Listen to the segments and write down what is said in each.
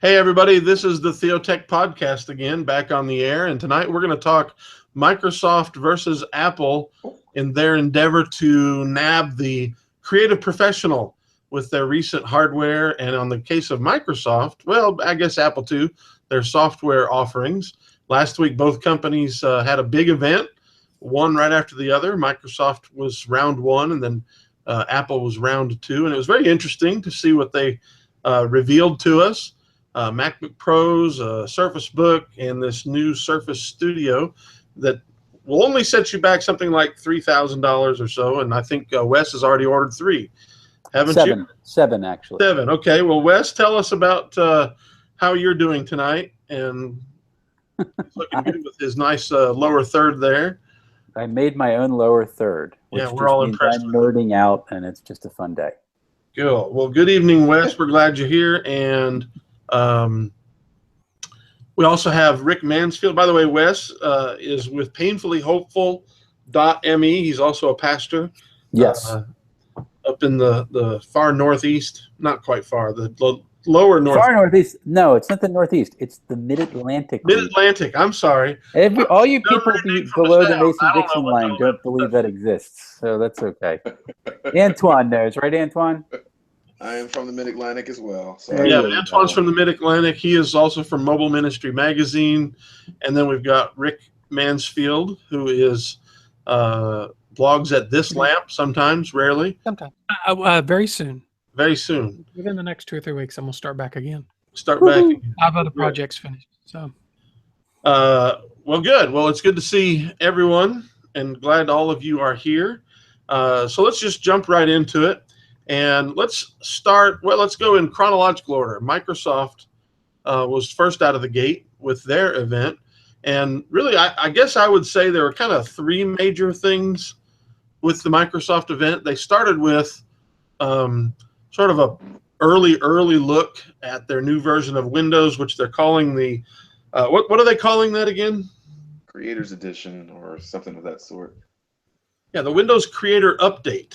Hey, everybody, this is the Theotek podcast again, back on the air. And tonight we're going to talk Microsoft versus Apple in their endeavor to nab the creative professional with their recent hardware. And on the case of Microsoft, well, I guess Apple too, their software offerings. Last week, both companies had a big event, one right after the other. Microsoft was round one, and then Apple was round two. And it was very interesting to see what they revealed to us. MacBook Pros, Surface Book, and this new Surface Studio that will only set you back something like $3,000 or so. And I think Wes has already ordered three, haven't you? Seven, actually. Seven. Okay. Well, Wes, tell us about how you're doing tonight. And he's looking good with his nice lower third there. I made my own lower third. Yeah, we're all impressed. I'm nerding out, and it's just a fun day. Cool. Well, good evening, Wes. We're glad you're here. And we also have Rick Mansfield. By the way, Wes is with painfullyhopeful.me. He's also a pastor. Yes. Up in the far northeast, not quite far, the lower north. Far northeast. No, it's not the northeast. It's the mid-Atlantic. Mid-Atlantic. I'm sorry. All you people below the Mason-Dixon line don't believe that exists, so that's okay. Antoine knows, right, Antoine? I am from the Mid-Atlantic as well. So yeah, Antoine's from the Mid-Atlantic. He is also from Mobile Ministry Magazine. And then we've got Rick Mansfield, who is blogs at This Lamp sometimes, rarely. Sometimes. Very soon. Very soon. Within the next 2 or 3 weeks, I'm going to start back again. Start back again. I have other projects finished. So. Well, good. Well, it's good to see everyone, and glad all of you are here. So let's just jump right into it. And let's start, well, let's go in chronological order. Microsoft was first out of the gate with their event. And really, I guess I would say there were kind of three major things with the Microsoft event. They started with sort of a early look at their new version of Windows, which they're calling the, what are they calling that again? Creators Edition or something of that sort. Yeah, the Windows Creator Update.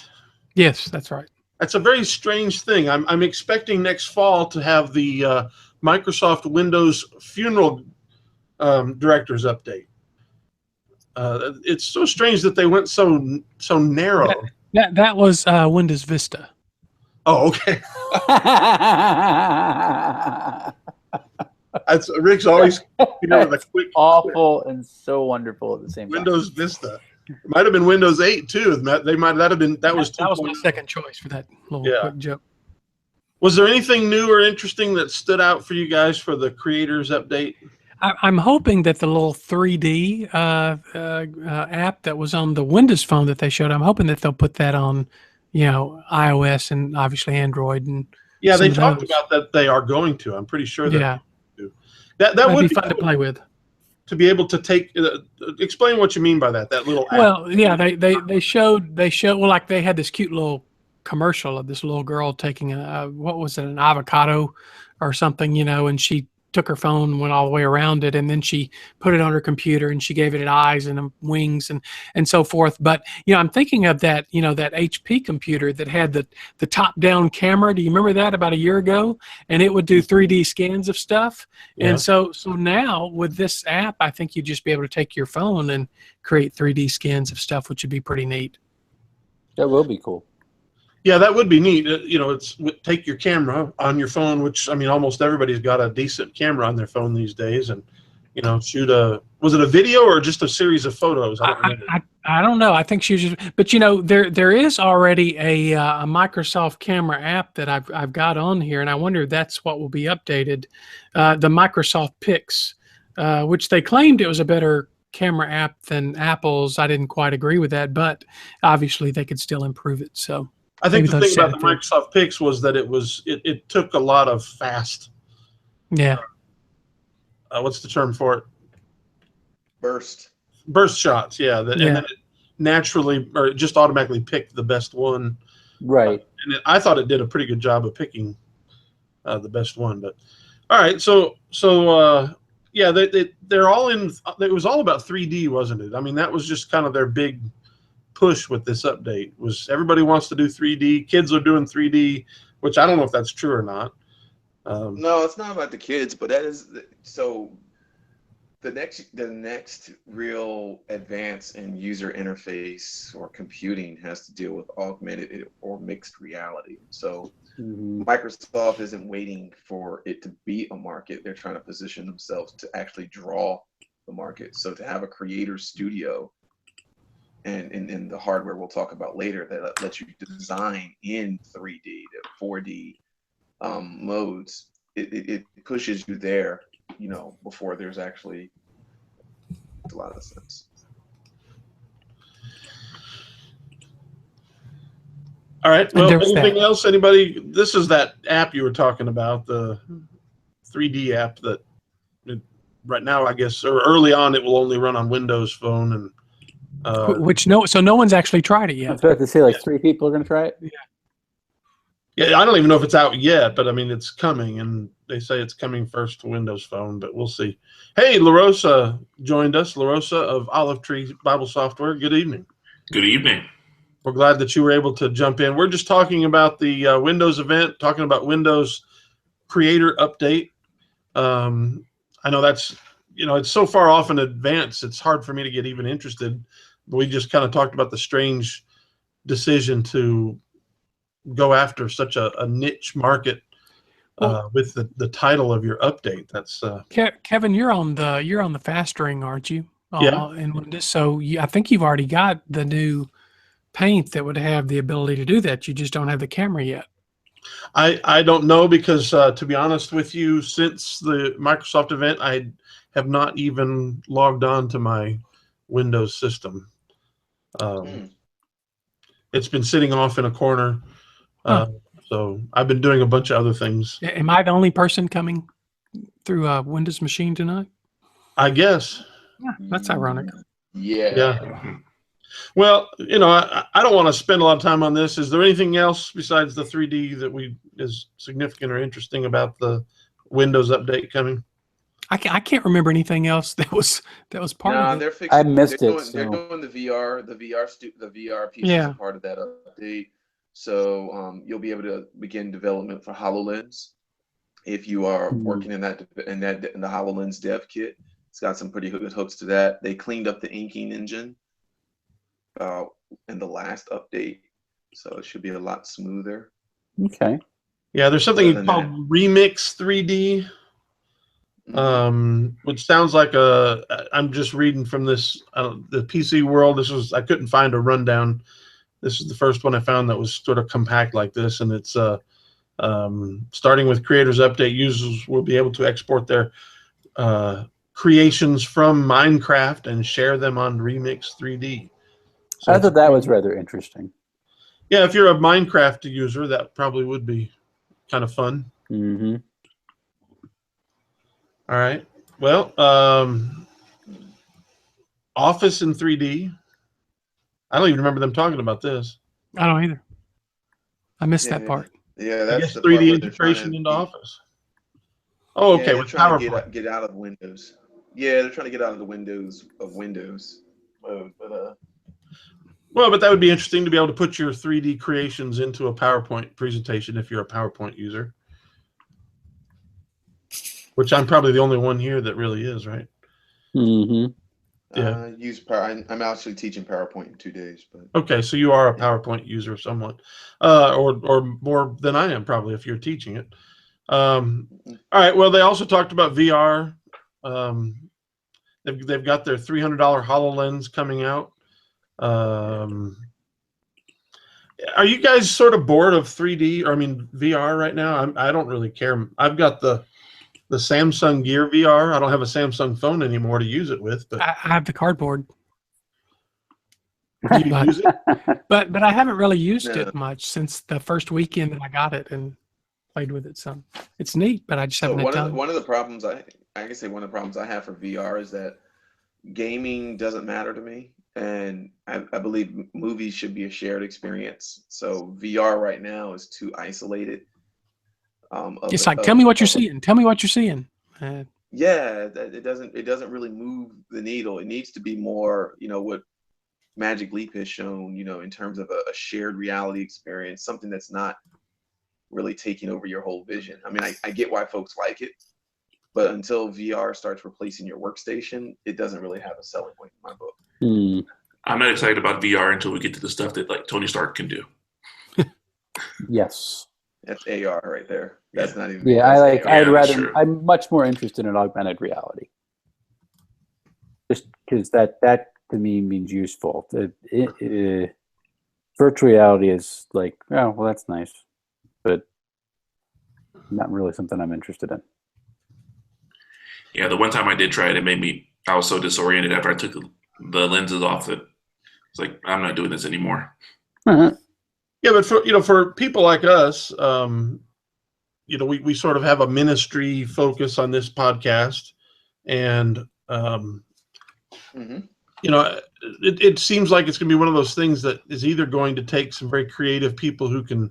Yes, that's right. That's a very strange thing. I'm expecting next fall to have the Microsoft Windows Funeral Directors Update. It's so strange that they went so narrow. That was Windows Vista. Oh, okay. That's Rick's always a quick awful and so wonderful at the same time. Windows Vista. It might have been Windows 8 too. That was my second choice for that little quick joke. Was there anything new or interesting that stood out for you guys for the Creators Update? I'm hoping that the little 3D app that was on the Windows Phone that they showed, I'm hoping that they'll put that on, iOS and obviously Android. And yeah, they talked about that. They are going to. I'm pretty sure that. Yeah. That would be fun to play with. To be able to take, explain what you mean by that little app. Well, yeah, they showed, well, like they had this cute little commercial of this little girl taking what was it, an avocado or something, and she took her phone and went all the way around it, and then she put it on her computer and she gave it eyes and wings and so forth. But I'm thinking of that that HP computer that had the top-down camera. Do you remember that about a year ago? And it would do 3D scans of stuff. Yeah. And so now with this app, I think you'd just be able to take your phone and create 3D scans of stuff, which would be pretty neat. That will be cool. Yeah, that would be neat. It's take your camera on your phone, which, I mean, almost everybody's got a decent camera on their phone these days, and, shoot was it a video or just a series of photos? I don't know. I think she was just, but, there is already a Microsoft camera app that I've got on here, and I wonder if that's what will be updated. The Microsoft Pix, which they claimed it was a better camera app than Apple's. I didn't quite agree with that, but obviously they could still improve it, so. I think the thing about the Microsoft Pix was that it took a lot of fast. Yeah. What's the term for it? Burst shots. Yeah. And then it naturally or just automatically picked the best one. Right. And I thought it did a pretty good job of picking the best one. But all right, so yeah, they're all in. It was all about 3D, wasn't it? I mean, that was just kind of their big push with this update. Was everybody wants to do 3D? Kids are doing 3D, which I don't know if that's true or not. No, it's not about the kids, but that is so. The next real advance in user interface or computing has to deal with augmented or mixed reality. So Microsoft isn't waiting for it to be a market. They're trying to position themselves to actually draw the market. So to have a creator studio and the hardware we'll talk about later that lets you design in 3D, the 4D modes, it pushes you there, before there's actually a lot of sense. All right. Well, anything that. else? Anybody? This is that app you were talking about, the 3D app that right now, I guess, or early on, it will only run on Windows Phone. And so no one's actually tried it yet. I was about to say, like, 3 people are going to try it? Yeah, I don't even know if it's out yet, but I mean, it's coming, and they say it's coming first to Windows Phone, but we'll see. Hey, LaRosa joined us. LaRosa of Olive Tree Bible Software. Good evening. Good evening. We're glad that you were able to jump in. We're just talking about the Windows event, talking about Windows Creator Update. I know that's, it's so far off in advance, it's hard for me to get even interested. We just kind of talked about the strange decision to go after such a niche market with the title of your update. That's Kevin, you're on the fast ring, aren't you? Yeah. And so I think you've already got the new paint that would have the ability to do that. You just don't have the camera yet. I don't know, because to be honest with you, since the Microsoft event, I have not even logged on to my Windows system. It's been sitting off in a corner. So I've been doing a bunch of other things. Am I the only person coming through a Windows machine tonight? I guess. Yeah, that's ironic. Yeah. Well, I don't want to spend a lot of time on this. Is there anything else besides the 3D that is significant or interesting about the Windows update coming? I can't remember anything else that was part of it. They're fixing. I missed they're it. Doing, They're doing the VR. The VR piece Yeah. is a part of that update. So you'll be able to begin development for HoloLens if you are working in the HoloLens dev kit. It's got some pretty good hooks to that. They cleaned up the inking engine in the last update, so it should be a lot smoother. Okay. Yeah, there's something called Remix 3D. Which sounds like I'm just reading from this the PC World. I couldn't find a rundown. This is the first one I found that was sort of compact like this, and it's starting with Creators Update. Users will be able to export their creations from Minecraft and share them on Remix 3D. So I thought that was rather interesting. Yeah, if you're a Minecraft user, that probably would be kind of fun. Mm-hmm. All right. Well, Office in 3D. I don't even remember them talking about this. I don't either. I missed that part. Yeah, I that's guess the 3D part integration into Office. Oh, okay. They're With trying PowerPoint. to get out of Windows. Yeah, they're trying to get out of the Windows mode, Well, but that would be interesting to be able to put your 3D creations into a PowerPoint presentation if you're a PowerPoint user. Which I'm probably the only one here that really is, right? Mm-hmm. Yeah. Use Power. I'm actually teaching PowerPoint in 2 days, but Okay, so you are a PowerPoint user somewhat, or more than I am probably if you're teaching it. All right. Well, they also talked about VR. They've got their $300 HoloLens coming out. Are you guys sort of bored of 3D or VR right now? I don't really care. I've got the Samsung Gear VR. I don't have a Samsung phone anymore to use it with, but I have the cardboard, do you use it? but I haven't really used it much since the first weekend that I got it and played with it some. It's neat, but I just haven't had time. One of the problems I can say one of the problems I have for VR is that gaming doesn't matter to me, and I believe movies should be a shared experience. So VR right now is too isolated. It's like, tell me what you're seeing. Tell me what you're seeing. Yeah, it doesn't really move the needle. It needs to be more, what Magic Leap has shown, in terms of a shared reality experience, something that's not really taking over your whole vision. I mean, I get why folks like it, but until VR starts replacing your workstation, it doesn't really have a selling point in my book. I'm not excited about VR until we get to the stuff that like Tony Stark can do. Yes. That's AR right there. That's not even. Yeah, that's AR. I'd rather. True. I'm much more interested in augmented reality. Just because that to me means useful. Virtual reality is like, oh, well, that's nice, but not really something I'm interested in. Yeah, the one time I did try it, I was so disoriented after I took the lenses off that it's like, I'm not doing this anymore. Uh-huh. Yeah, but for people like us, we sort of have a ministry focus on this podcast, and it seems like it's going to be one of those things that is either going to take some very creative people who can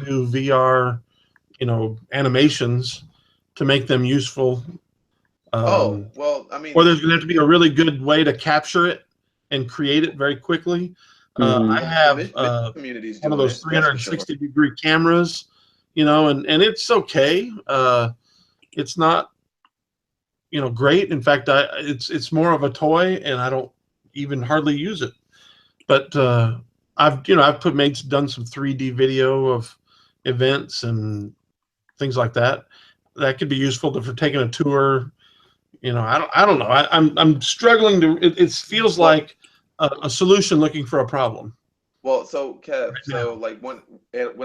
do VR, animations to make them useful. Well, I mean, or there's going to have to be a really good way to capture it and create it very quickly. I have one of those 360-degree cameras, and it's okay. It's not, great. In fact, it's more of a toy, and I don't even hardly use it. But I've done some 3D video of events and things like that. That could be useful for taking a tour. I don't know. I'm struggling to. It feels like a solution looking for a problem. Well, so Kev, like when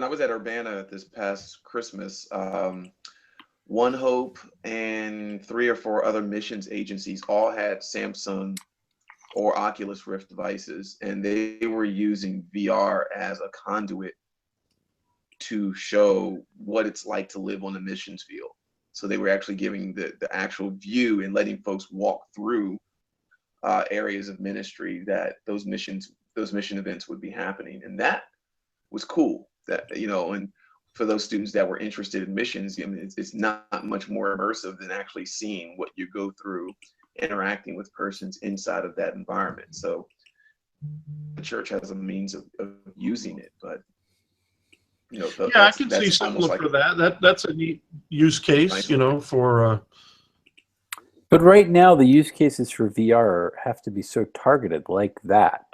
I was at Urbana this past Christmas, One Hope and 3 or 4 other missions agencies all had Samsung or Oculus Rift devices, and they were using VR as a conduit to show what it's like to live on a missions field. So they were actually giving the actual view and letting folks walk through areas of ministry that those mission events would be happening, and that was cool. That and for those students that were interested in missions, I mean, it's not much more immersive than actually seeing what you go through, interacting with persons inside of that environment. So the church has a means of using it, but I can see something for that. That's a neat use case, for. But right now, the use cases for VR have to be so targeted like that.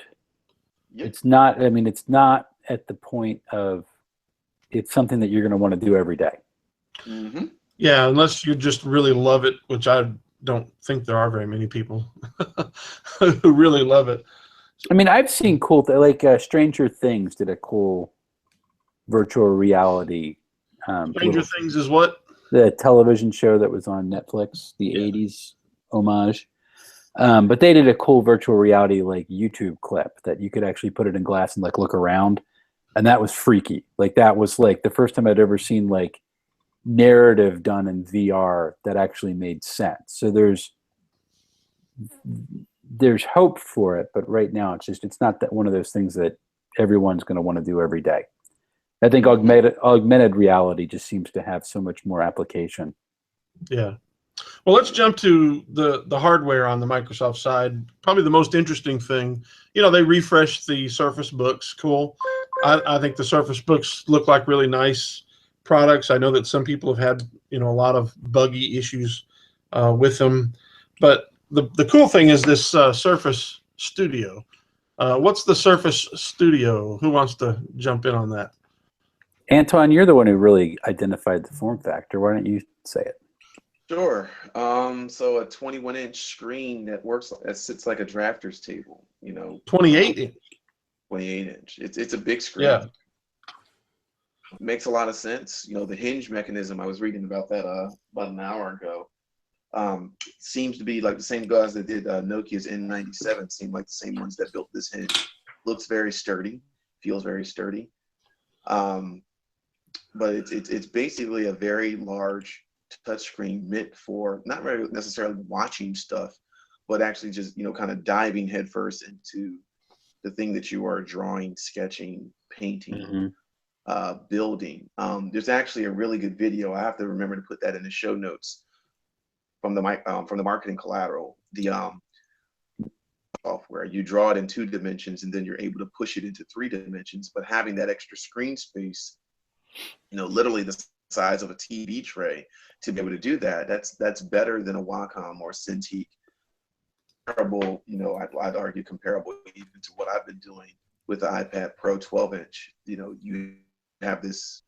Yep. It's not. I mean, it's not at the point of it's something that you're going to want to do every day. Mm-hmm. Yeah, unless you just really love it, which I don't think there are very many people who really love it. I mean, I've seen cool like Stranger Things did a cool virtual reality. Stranger Things is what? The television show that was on Netflix, the 80s homage. But they did a cool virtual reality like YouTube clip that you could actually put it in glass and like look around. And that was freaky. Like that was like the first time I'd ever seen like narrative done in VR that actually made sense. So there's hope for it, but right now it's not that one of those things that everyone's going to want to do every day. I think augmented reality just seems to have so much more application. Yeah. Well, let's jump to the hardware on the Microsoft side. Probably the most interesting thing, they refreshed the Surface Books. Cool. I think the Surface Books look like really nice products. I know that some people have had, a lot of buggy issues with them. But the cool thing is this Surface Studio. What's the Surface Studio? Who wants to jump in on that? Anton, you're the one who really identified the form factor. Why don't you say it? Sure. So a 21-inch screen that sits like a drafter's table. 28-inch. 28-inch. It's a big screen. Yeah. It makes a lot of sense. The hinge mechanism, I was reading about that about an hour ago. Seems to be like the same guys that did Nokia's N97 seem like the same ones that built this hinge. Looks very sturdy, feels very sturdy. But it's basically a very large touchscreen meant for not very necessarily watching stuff, but actually just kind of diving headfirst into the thing that you are drawing, sketching, painting, building. There's actually a really good video. I have to remember to put that in the show notes from the marketing collateral. The software, you draw it in 2 dimensions and then you're able to push it into 3 dimensions. But having that extra screen space literally the size of a TV tray to be able to do that. That's better than a Wacom or Cintiq. Comparable, I'd argue comparable even to what I've been doing with the iPad Pro 12-inch. You have this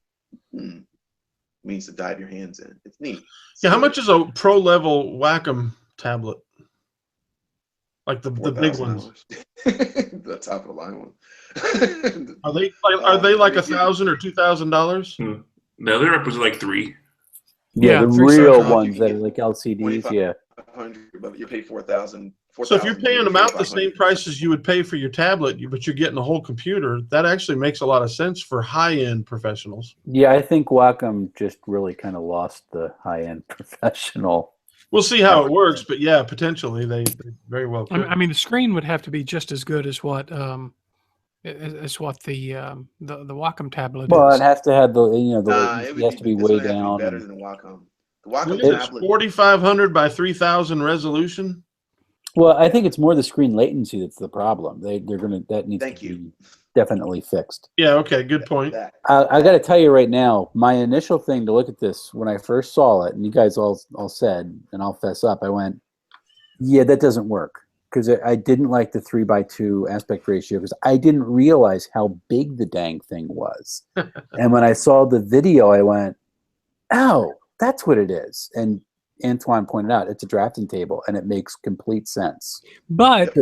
means to dive your hands in. It's neat. Yeah, how much is a pro level Wacom tablet? Like the big ones. The top of the line one. Are they like $1,000 or $2,000? No, they're up to like $3. Yeah, the real ones that are like LCDs. Yeah, but you pay $4,000. So if you're paying about the same price as you would pay for your tablet, but you're getting a whole computer, that actually makes a lot of sense for high-end professionals. Yeah, I think Wacom just really kind of lost the high-end professional. We'll see how it works, but yeah, potentially they very well could. I mean, the screen would have to be just as good as what the Wacom tablet is. Well, it has to have the it has to be way down. Better than the Wacom. The Wacom tablet, 4,500 by 3,000 resolution. Well, I think it's more the screen latency that's the problem. That needs to be definitely fixed. Yeah. Okay. Good point. I got to tell you right now, my initial thing to look at this when I first saw it, and you guys all said, and I'll fess up, I went, yeah, that doesn't work, because I didn't like the 3:2 aspect ratio, because I didn't realize how big the dang thing was. And when I saw the video, I went, oh, that's what it is. And Antoine pointed out, it's a drafting table, and it makes complete sense. But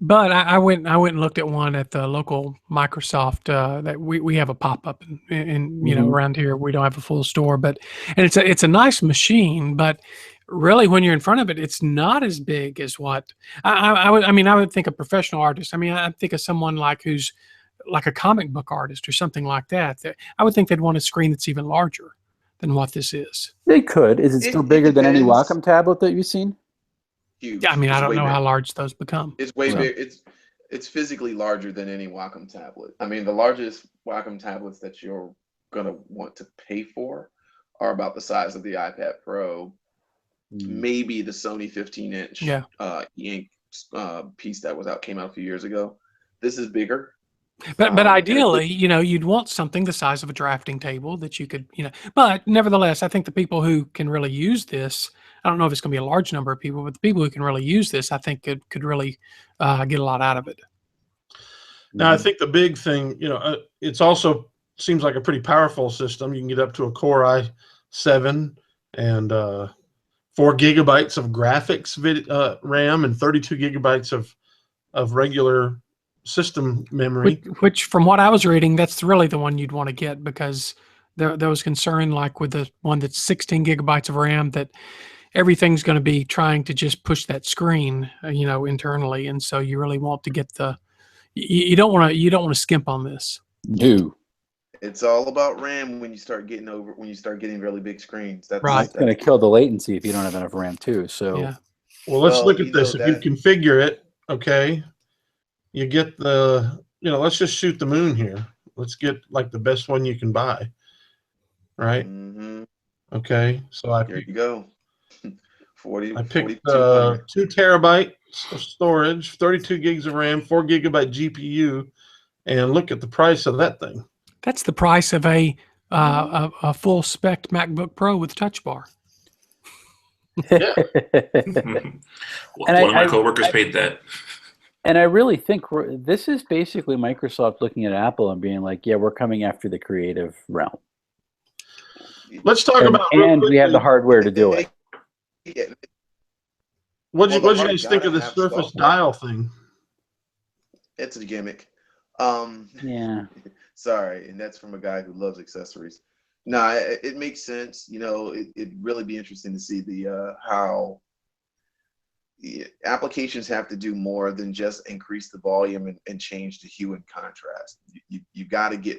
I went and looked at one at the local Microsoft that we have a pop-up in around here. We don't have a full store, and it's a nice machine, but really when you're in front of it, it's not as big as what I would think a professional artist. I mean, I think of someone who's like a comic book artist or something like that. I would think they'd want a screen that's even larger than what this is. They could. Is it still bigger than any Wacom tablet that you've seen? Huge. Yeah, I mean, I don't know how large those become. It's way big. It's physically larger than any Wacom tablet. I mean, the largest Wacom tablets that you're gonna want to pay for are about the size of the iPad Pro, maybe the Sony 15-inch e-ink piece that came out a few years ago. This is bigger. But ideally, you'd want something the size of a drafting table that you could, But nevertheless, I think the people who can really use this, I don't know if it's going to be a large number of people, but the people who can really use this, I think could really get a lot out of it. Now, I think the big thing, it's also seems like a pretty powerful system. You can get up to a Core i7 and 4 gigabytes of graphics RAM and 32 gigabytes of regular system memory, which from what I was reading, that's really the one you'd want to get, because there was concern with the one that's 16 gigabytes of RAM that everything's going to be trying to just push that screen internally, and so you really want to get you don't want to skimp on this. No, it's all about RAM when you start getting really big screens. That's right. It's going to kill the latency if you don't have enough RAM too. So yeah. Well, let's look at this. If you configure it, okay. You get let's just shoot the moon here. Let's get the best one you can buy. Right? Mm-hmm. Okay. So here you go. I picked 2 terabytes of storage, 32 gigs of RAM, 4 gigabyte GPU, and look at the price of that thing. That's the price of a full spec MacBook Pro with Touch Bar. Yeah. One of my coworkers paid that. And I really think this is basically Microsoft looking at Apple and being like, yeah, we're coming after the creative realm. Let's talk about and we have the hardware to do it. What did you guys think of the Surface Dial thing? It's a gimmick. Yeah. Sorry, and that's from a guy who loves accessories. No, it makes sense. It'd really be interesting to see how applications have to do more than just increase the volume and change the hue and contrast. You got to get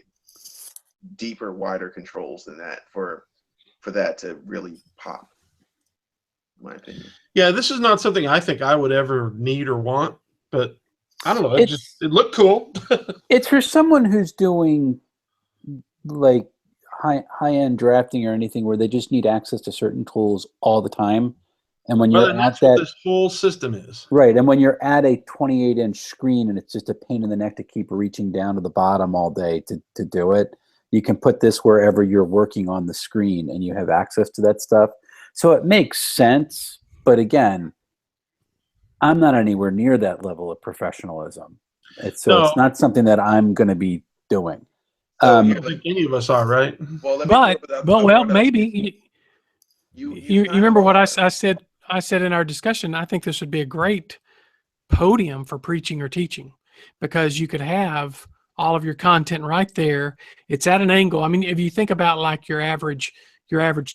deeper, wider controls than that for that to really pop, in my opinion. Yeah, this is not something I think I would ever need or want, but I don't know. It looked cool. It's for someone who's doing high-end drafting or anything where they just need access to certain tools all the time. And when you're that's what this whole system is. Right. And when you're at a 28-inch screen and it's just a pain in the neck to keep reaching down to the bottom all day to do it, You can put this wherever you're working on the screen and you have access to that stuff. So it makes sense. But again, I'm not anywhere near that level of professionalism. It's not something that I'm going to be doing. I don't think any of us are, right? Well, maybe you remember what I said. I said in our discussion, I think this would be a great podium for preaching or teaching, because you could have all of your content right there. It's at an angle. I mean, if you think about like your average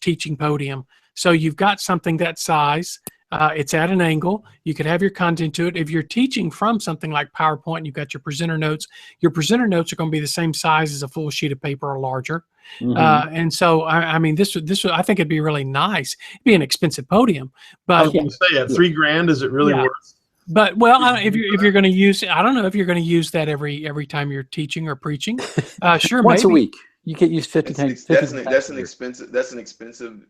teaching podium, so you've got something that size. It's at an angle. You could have your content to it. If you're teaching from something like PowerPoint, you've got your presenter notes. Your presenter notes are going to be the same size as a full sheet of paper or larger. And so, I mean, this would, I think it'd be really nice. It'd be an expensive podium, but I was going to say, at $3,000, is it really worth? But if you're going to use, I don't know if you're going to use that every time you're teaching or preaching. Sure, once maybe. a week. You can use 50 times. That's an expensive.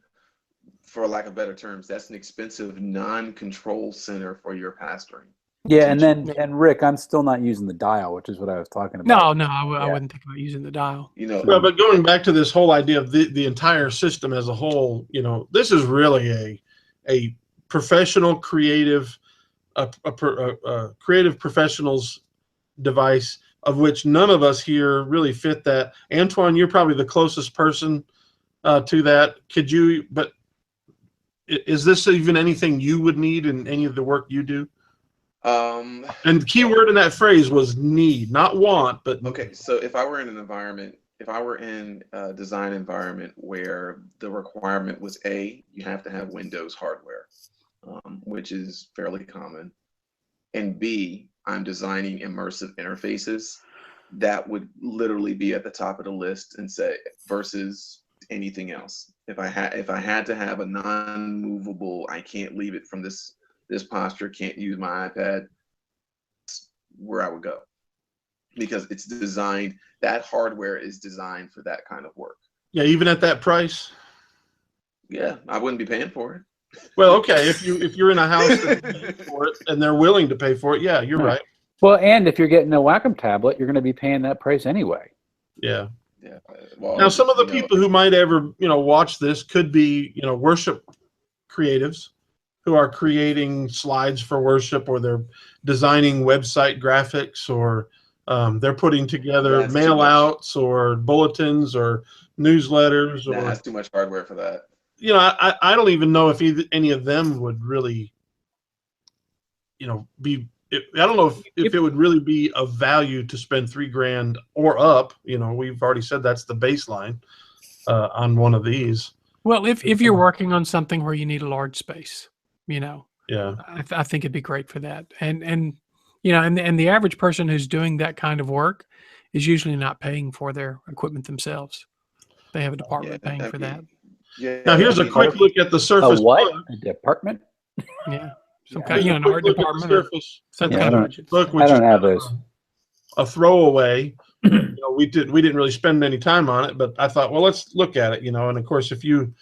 For lack of better terms, that's an expensive non-control center for your pastoring. Yeah, and Rick, I'm still not using the dial, which is what I was talking about. No, I wouldn't think about using the dial. Well, but going back to this whole idea of the entire system as a whole, this is really a professional, creative, creative professionals device, of which none of us here really fit that. Antoine, you're probably the closest person to that. But is this even anything you would need in any of the work you do? And the key word in that phrase was need, not want, but okay. So if I were in a design environment where the requirement was you have to have Windows hardware, which is fairly common, and B, I'm designing immersive interfaces, that would literally be at the top of the list and say versus anything else. If I had to have a non-movable, I can't leave it from this posture, can't use my iPad, that's where I would go, because it's designed, that hardware is designed for that kind of work. Yeah, even at that price. Yeah, I wouldn't be paying for it. Well, okay, if you're in a house that's paying for it and they're willing to pay for it, yeah, you're right. Well, and if you're getting a Wacom tablet, you're going to be paying that price anyway. Yeah. Yeah. Well, now, some of the people who might ever, watch this could be, worship creatives who are creating slides for worship, or they're designing website graphics, or they're putting together mail outs or bulletins or newsletters. That's too much hardware for that. I don't even know if any of them would really, be. I don't know if it would really be of value to spend $3,000 or up. We've already said that's the baseline on one of these. Well, if you're working on something where you need a large space, yeah, I think it'd be great for that. And the average person who's doing that kind of work is usually not paying for their equipment themselves. They have a department paying for that. Yeah. Now here's a quick look at the Surface. A what? A department? Yeah. Some kind, an art department. I don't have those. A throwaway. We didn't really spend any time on it, but I thought, well, let's look at it. And of course, if you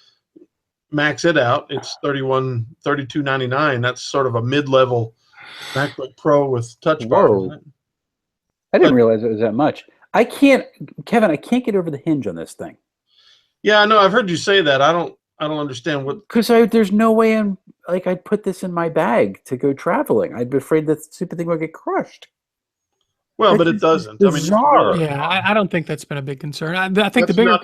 max it out, it's $32.99. That's sort of a mid-level MacBook Pro with Touch Bar. Whoa. I didn't realize it was that much. Kevin, I can't get over the hinge on this thing. Yeah, I know. I've heard you say that. I don't understand what. Because there's no way I'd put this in my bag to go traveling. I'd be afraid that stupid thing would get crushed. Well, but it doesn't. Bizarre. I mean, yeah, I don't think that's been a big concern. I think the bigger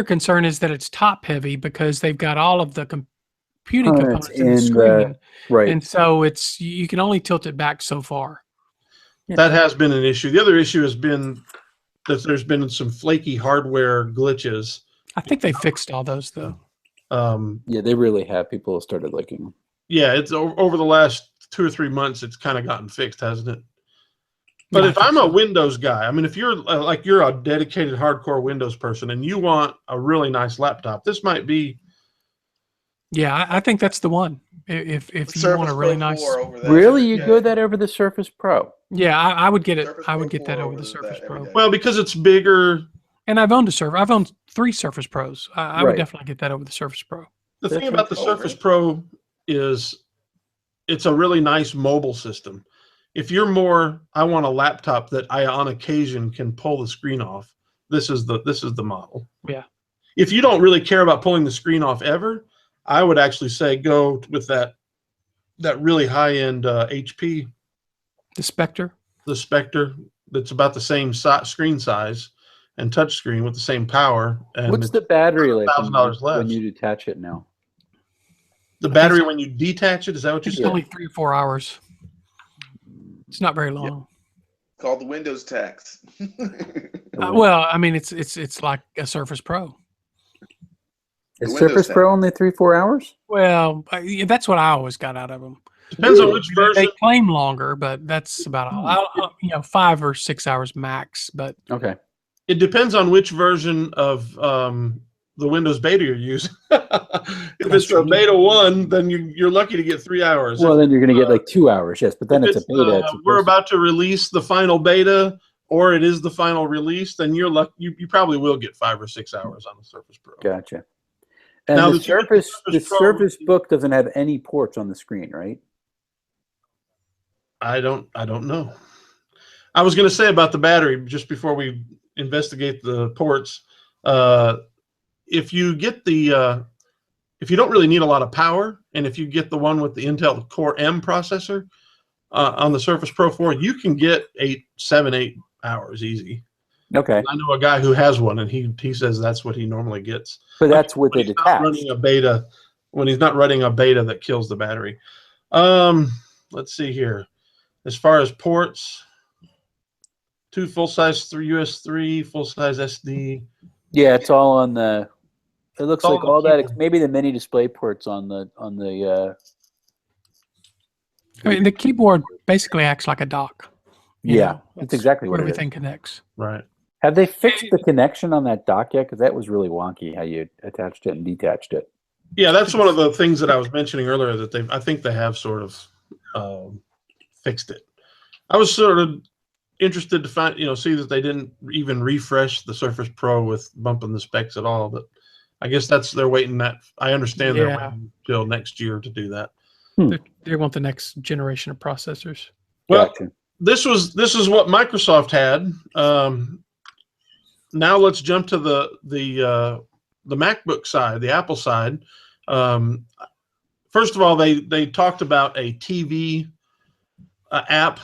concern is that it's top heavy, because they've got all of the computing components in the screen, right? And so you can only tilt it back so far. That has been an issue. The other issue has been that there's been some flaky hardware glitches. I think they fixed all those, though. Yeah, they really have. People have started looking. Yeah, it's over the last 2 or 3 months, it's kind of gotten fixed, hasn't it? But if I'm a Windows guy, I mean, if you're you're a dedicated hardcore Windows person and you want a really nice laptop, this might be. Yeah, I think that's the one. If you want a really nice. Really, you go that over the Surface Pro? Yeah, I would get it. I would get that over the Surface Pro. Well, because it's bigger. And I've owned I've owned 3 Surface Pros. I would definitely get that over the Surface Pro. The thing about the Surface Pro is it's a really nice mobile system. If you're more, I want a laptop that I on occasion can pull the screen off, this is the model. Yeah. If you don't really care about pulling the screen off ever, I would actually say go with that really high end HP. The Spectre. The Spectre, that's about the same screen size and touch screen with the same power. And What's the battery like $1,000 less. when you detach it now? The battery when you detach it, is that what you It's said? only 3 or 4 hours. It's not very long. Called the Windows tax. Well, I mean, it's like a Surface Pro. Is Surface Pro only 3-4 hours? Well, that's what I always got out of them. Depends on which version. They claim longer, but that's about all. 5 or 6 hours max. But okay, it depends on which version of the Windows beta you're using. If it's a beta 1, then you're lucky to get 3 hours. Well, then you're going to get like 2 hours, yes. But then it's a beta. We're about to release the final beta, or it is the final release. Then you're lucky. You probably will get 5 or 6 hours on the Surface Pro. Gotcha. And now, the Surface Book doesn't have any ports on the screen, right? I don't know. I was going to say about the battery just before we investigate the ports. If you get if you don't really need a lot of power, and if you get the one with the Intel Core M processor on the Surface Pro 4, you can get 7, 8 hours easy. Okay. I know a guy who has one, and he says that's what he normally gets. But that's with it attached. Running a beta, when he's not running a beta that kills the battery. Let's see here. As far as ports, 2 full-size US3, full-size SD. Yeah, it's all on the. It looks like all that. keyboard. Maybe the mini display ports on the. I mean, the keyboard basically acts like a dock. Yeah, that's exactly what everything it is. connects. Right. Have they fixed the connection on that dock yet? Because that was really wonky how you attached it and detached it. Yeah, that's one of the things that I was mentioning earlier that I think they have sort of fixed it. I was sort of interested to see that they didn't even refresh the Surface Pro with bumping the specs at all, but I guess they're waiting that. I understand they're waiting till next year to do that. They want the next generation of processors. Well, Gotcha. this is what Microsoft had. Now let's jump to the MacBook side, the Apple side. First of all, they talked about a TV app,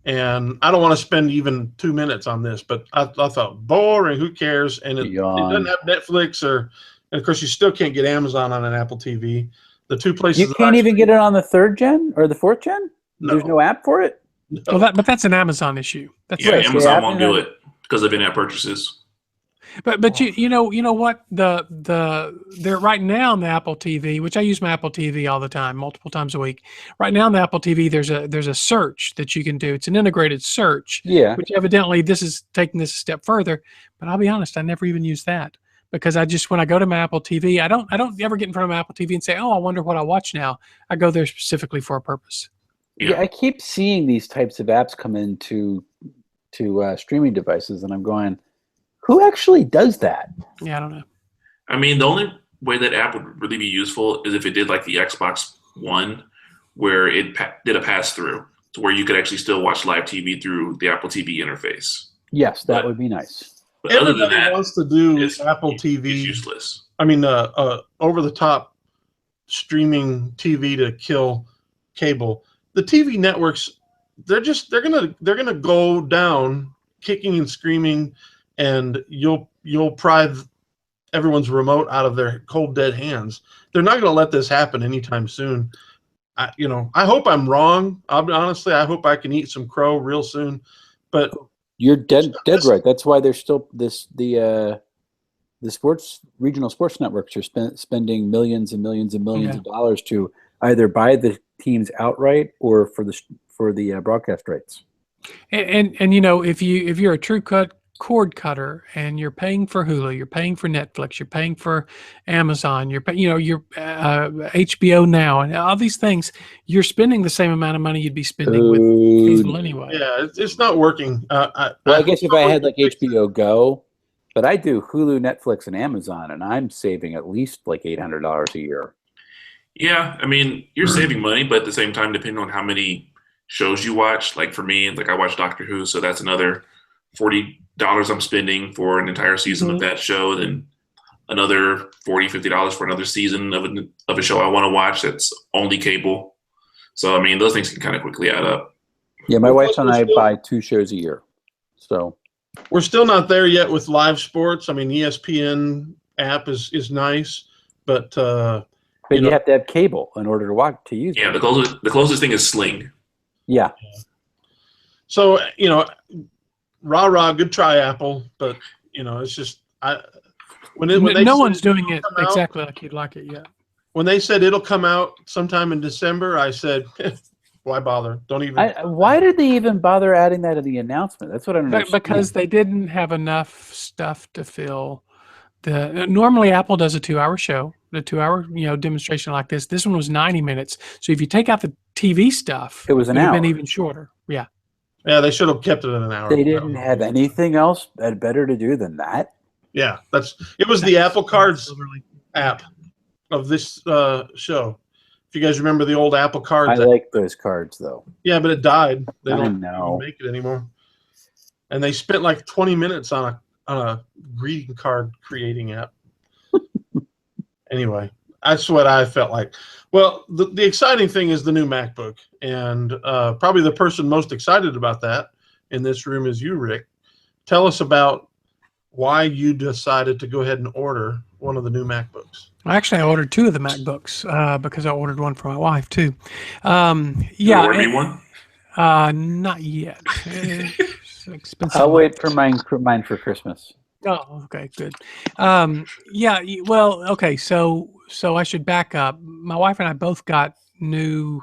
and I don't want to spend even 2 minutes on this, but I thought boring. Who cares? And it doesn't have Netflix and of course you still can't get Amazon on an Apple TV. The 2 places You can't even get it on the 3rd gen or the 4th gen. No. There's no app for it. No. Well, but that's an Amazon issue. That's Yeah, right. Amazon Yeah, won't do it because of in-app purchases. But you know what they're right now on the Apple TV, which I use my Apple TV all the time, multiple times a week. Right now on the Apple TV, there's a search that you can do. It's an integrated search. Yeah. Which evidently this is taking this a step further. But I'll be honest, I never even use that because when I go to my Apple TV, I don't ever get in front of my Apple TV and say, oh, I wonder what I watch now. I go there specifically for a purpose. Yeah, I keep seeing these types of apps come into streaming devices, and I'm going, who actually does that? Yeah, I don't know. I mean, the only way that app would really be useful is if it did like the Xbox One, where it did a pass-through to where you could actually still watch live TV through the Apple TV interface. Yes, that would be nice. But other than Everybody that, wants to do it's Apple TV. It's useless. I mean, over-the-top streaming TV to kill cable. The TV networks, they're gonna go down, kicking and screaming, and you'll pry everyone's remote out of their cold dead hands. They're not gonna let this happen anytime soon. I hope I'm wrong. Honestly, I hope I can eat some crow real soon. But You're dead right. That's why there's still the regional sports networks are spending millions and millions and millions of dollars to either buy the teams outright or for the broadcast rights. And if you're a true cord cutter and you're paying for Hulu, you're paying for Netflix, you're paying for Amazon, you're HBO Now, and all these things, you're spending the same amount of money you'd be spending with cable anyway. Yeah, it's not working. I guess if I had like HBO Go, but I do Hulu, Netflix, and Amazon, and I'm saving at least like $800 a year. Yeah, I mean, you're saving money, but at the same time, depending on how many shows you watch, like for me, like I watch Doctor Who, so that's another $40 I'm spending for an entire season of that show, then another $40-50 for another season of a show I want to watch that's only cable. So I mean, those things can kind of quickly add up. Yeah, my wife and I buy 2 shows a year. So we're still not there yet with live sports. I mean, ESPN app is nice, but you have to have cable in order to use it. Yeah, the closest thing is Sling. Yeah. So, rah, good try, Apple, but it's just when no one's doing it exactly like you'd like it yet. When they said it'll come out sometime in December, I said, why bother? Don't even. Why did they even bother adding that in the announcement? That's what I don't know. Because they didn't have enough stuff to fill. Normally Apple does a 2-hour show, the 2-hour demonstration like this. This one was 90 minutes. So if you take out the TV stuff, it was an hour. Been even shorter. Yeah. Yeah, they should have kept it at an hour. They didn't have anything else better to do than that. Yeah, it was the Apple Cards app of this show. If you guys remember the old Apple Cards, I like those cards though. Yeah, but it died. They don't know. Make it anymore. And they spent like 20 minutes on a greeting card creating app. Anyway, that's what I felt like. Well, the exciting thing is the new MacBook, and probably the person most excited about that in this room is you, Rick. Tell us about why you decided to go ahead and order one of the new MacBooks. Actually, I ordered 2 of the MacBooks because I ordered one for my wife too. You ordered me one? Not yet. It's expensive. I'll wait for mine for Christmas. Oh, okay, good. Yeah, well, okay, so I should back up. My wife and I both got new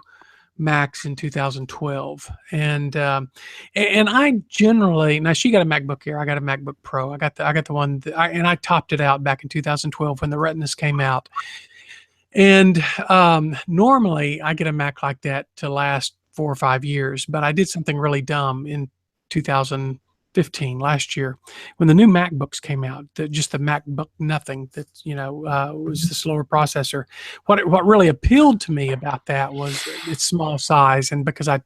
Macs in 2012, and I generally, now she got a MacBook Air, I got a MacBook Pro. I got the one and I topped it out back in 2012 when the Retinas came out. And normally I get a Mac like that to last 4 or 5 years, but I did something really dumb in 2015, last year, when the new MacBooks came out. Just the MacBook nothing that was the slower processor. What really appealed to me about that was its small size, and because I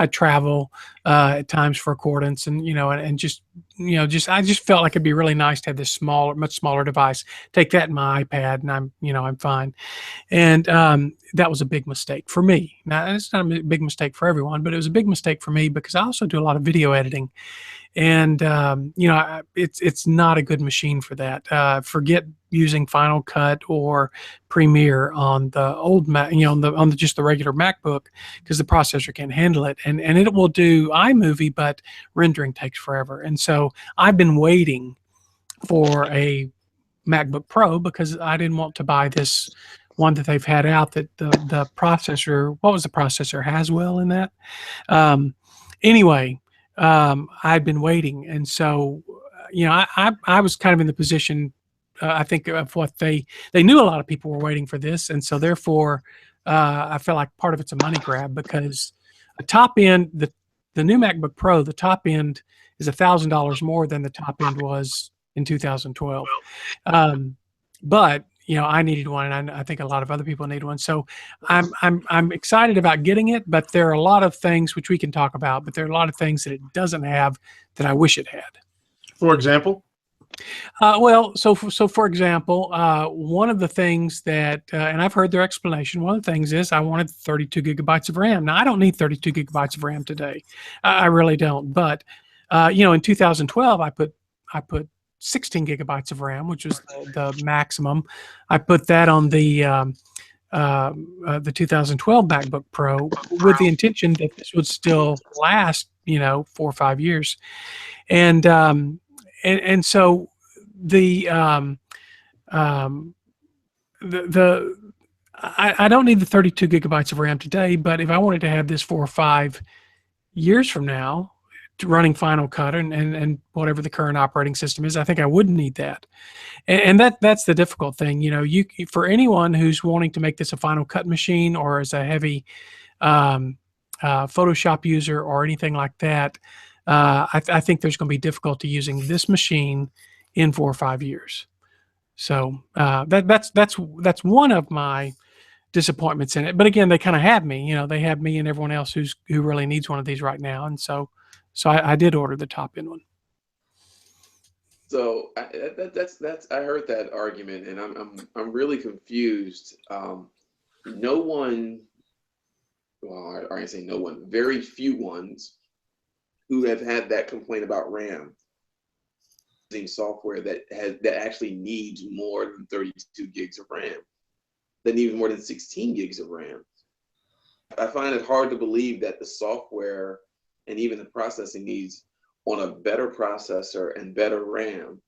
travel at times for accordance, and I just felt like it'd be really nice to have this much smaller device. Take that in my iPad, and I'm fine. And that was a big mistake for me. Now, it's not a big mistake for everyone, but it was a big mistake for me because I also do a lot of video editing. And it's not a good machine for that. Forget using Final Cut or Premiere on the old Mac, on just the regular MacBook, because the processor can't handle it. And it will do iMovie, but rendering takes forever. And so I've been waiting for a MacBook Pro because I didn't want to buy this one that they've had out that the processor. What was the processor? Haswell in that. Anyway. I'd been waiting, and so I was kind of in the position, I think, of what they knew a lot of people were waiting for this, and so therefore I felt like part of it's a money grab, because a top end, the new MacBook Pro, the top end is $1,000 more than the top end was in 2012, but I needed one, and I think a lot of other people need one. So I'm excited about getting it, but there are a lot of things which we can talk about, but there are a lot of things that it doesn't have that I wish it had. For example? So for example, one of the things that, and I've heard their explanation, one of the things is I wanted 32 gigabytes of RAM. Now, I don't need 32 gigabytes of RAM today. I really don't. But, in 2012, I put 16 gigabytes of RAM, which was the maximum. I put that on the 2012 MacBook Pro with the intention that this would still last, 4 or 5 years, and so I don't need the 32 gigabytes of RAM today, but if I wanted to have this 4 or 5 years from now, running Final Cut and whatever the current operating system is, I think I would need that. And that's the difficult thing. For anyone who's wanting to make this a Final Cut machine, or as a heavy Photoshop user or anything like that, I think there's going to be difficulty using this machine in 4 or 5 years. So that's one of my disappointments in it. But again, they kind of have me. They have me and everyone else who really needs one of these right now. And so I did order the top end one. So that's I heard that argument, and I'm really confused. No one, well, I say no one, very few ones who have had that complaint about RAM using software that actually needs more than 32 gigs of RAM, that needs more than 16 gigs of RAM. I find it hard to believe that the software and even the processing needs on a better processor and better RAM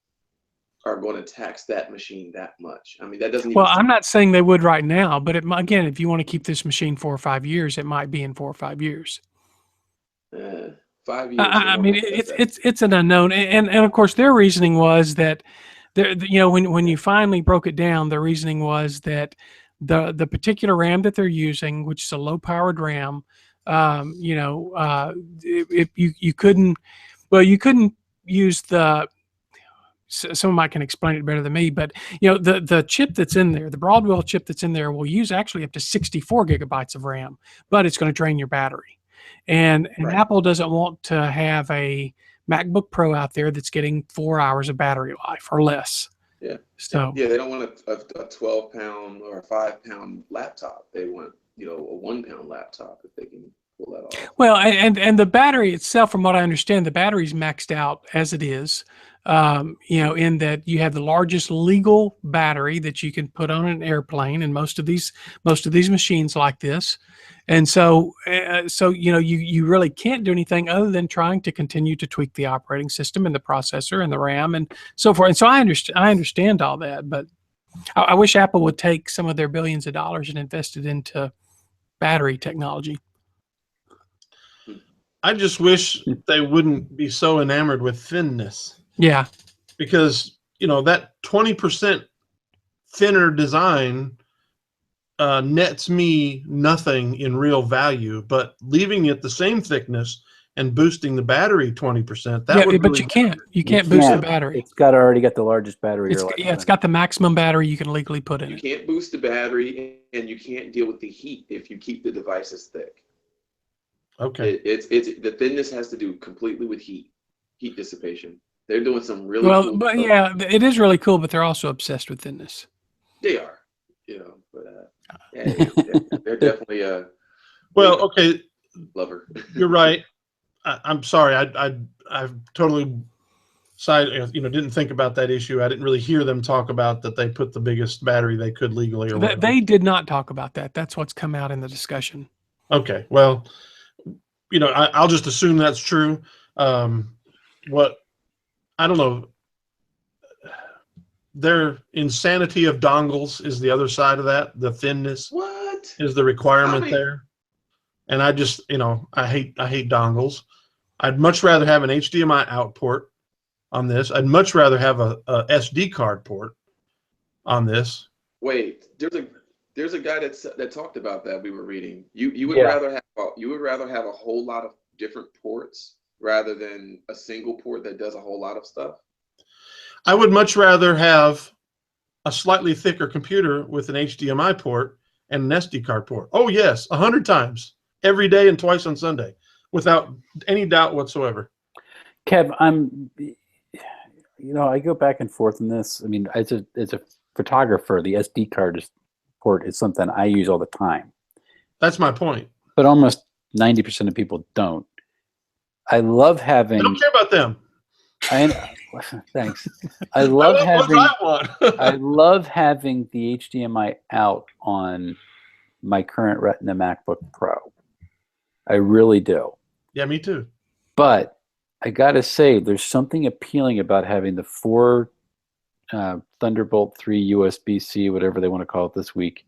are going to tax that machine that much. I mean, that doesn't even. Well, I'm not saying they would right now, but again, if you want to keep this machine 4 or 5 years, it might be in 4 or 5 years. 5 years. I mean, it's an unknown, and of course, their reasoning was that, when you finally broke it down, their reasoning was that the particular RAM that they're using, which is a low-powered RAM, if you couldn't use the. Someone can explain it better than me, but the chip that's in there, the Broadwell chip that's in there, will use actually up to 64 gigabytes of RAM, but it's going to drain your battery. And Right. Apple doesn't want to have a MacBook Pro out there that's getting 4 hours of battery life or less. Yeah. So yeah, they don't want a 12-pound or a 5-pound laptop. They want a 1-pound laptop if they can pull that off. well, and the battery itself, from what I understand, the battery's maxed out as it is. In that you have the largest legal battery that you can put on an airplane, and most of these machines like this, and so you really can't do anything other than trying to continue to tweak the operating system and the processor and the RAM and so forth. And so I understand all that, but I wish Apple would take some of their billions of dollars and invest it into battery technology. I just wish they wouldn't be so enamored with thinness. Yeah, Because that 20% thinner design nets me nothing in real value, but leaving it the same thickness and boosting the battery 20%. That would but really you can't boost the battery. It's already got the largest battery. It's got the maximum battery you can legally put in You it. can't boost the battery, and you can't deal with the heat if you keep the devices thick. Okay. It's the thinness has to do completely with heat dissipation. They're doing some really cool But stuff. yeah, it is really cool, but they're also obsessed with thinness. They are, but they're definitely Well, okay, lover. you're right. I'm sorry. I've totally didn't think about that issue. I didn't really hear them talk about that they put the biggest battery they could legally or whatever. They did not talk about that. That's what's come out in the discussion. Okay. Well, I'll just assume that's true. I don't know. Their insanity of dongles is the other side of that. The thinness What is the requirement mean- there. And I just, I hate dongles. I'd much rather have an HDMI out port on this. I'd much rather have a SD card port on this. Wait, there's a guy that talked about that we were reading. You would Yeah. rather have a whole lot of different ports rather than a single port that does a whole lot of stuff. I would much rather have a slightly thicker computer with an HDMI port and an SD card port. Oh yes, 100 times every day and twice on Sunday, without any doubt whatsoever. Kev, I go back and forth in this. I mean, as a photographer, the SD card port is something I use all the time. That's my point. But almost 90% of people don't. I love having. I don't care about them. Thanks. I love having. What I want. I love having the HDMI out on my current Retina MacBook Pro. I really do. Yeah, me too. But I gotta say, there's something appealing about having the 4 Thunderbolt 3 USB-C, whatever they want to call it this week,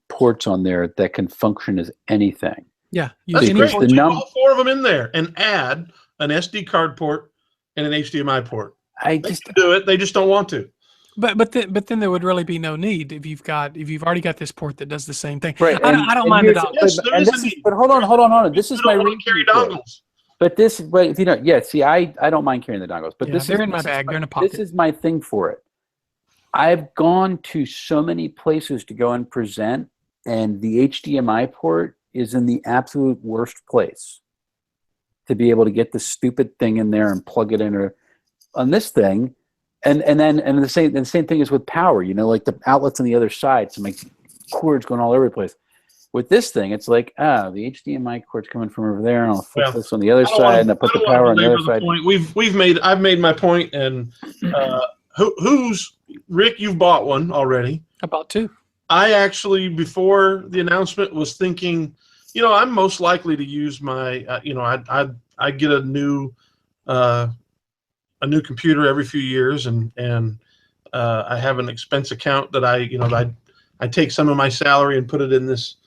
ports on there that can function as anything. Yeah, That's Because great. the Keep num- all 4 of them in there and add an SD card port and an HDMI port. I They just can do it. They just don't want to. but then there would really be no need if you've already got this port that does the same thing. right. I don't mind the here's- dongles. Yes, there and is a this is- need. but hold on. This is People my don't want reason to carry for it. dongles. But this, but if you know, yeah. See, I don't mind carrying the dongles, but Yeah, this they're is in my this is bag. They're in a pocket. This is my thing for it. I've gone to so many places to go and present, and the HDMI port is in the absolute worst place to be able to get the stupid thing in there and plug it in. on this thing, and the same thing is with power. You know, like the outlets on the other side, so my cords going all over the place. With this thing, it's like, the HDMI cord's coming from over there, and I'll flip this on the other side, and I put the power on the other side. I've made my point, and Rick? You've bought one already. I bought two. I actually, before the announcement, was thinking, I'm most likely to use my, I get a new computer every few years, and I have an expense account that I take some of my salary and put it in this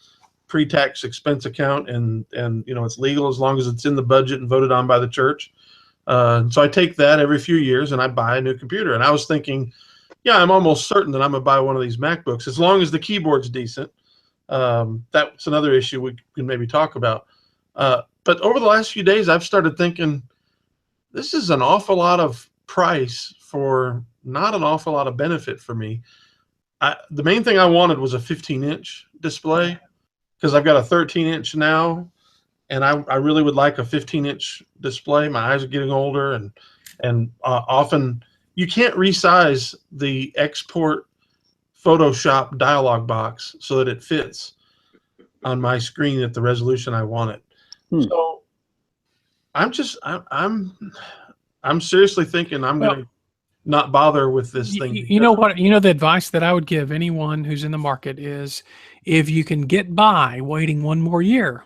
pre-tax expense account, and it's legal as long as it's in the budget and voted on by the church. So I take that every few years and I buy a new computer. And I was thinking, yeah, I'm almost certain that I'm gonna buy one of these MacBooks as long as the keyboard's decent. That's another issue we can maybe talk about. But over the last few days, I've started thinking this is an awful lot of price for not an awful lot of benefit for me. The main thing I wanted was a 15-inch display, because I've got a 13-inch now, and I really would like a 15-inch display. My eyes are getting older, and often you can't resize the export Photoshop dialog box so that it fits on my screen at the resolution I want it. So I'm seriously thinking I'm going to not bother with this thing. You know what? The advice that I would give anyone who's in the market is, if you can get by waiting one more year,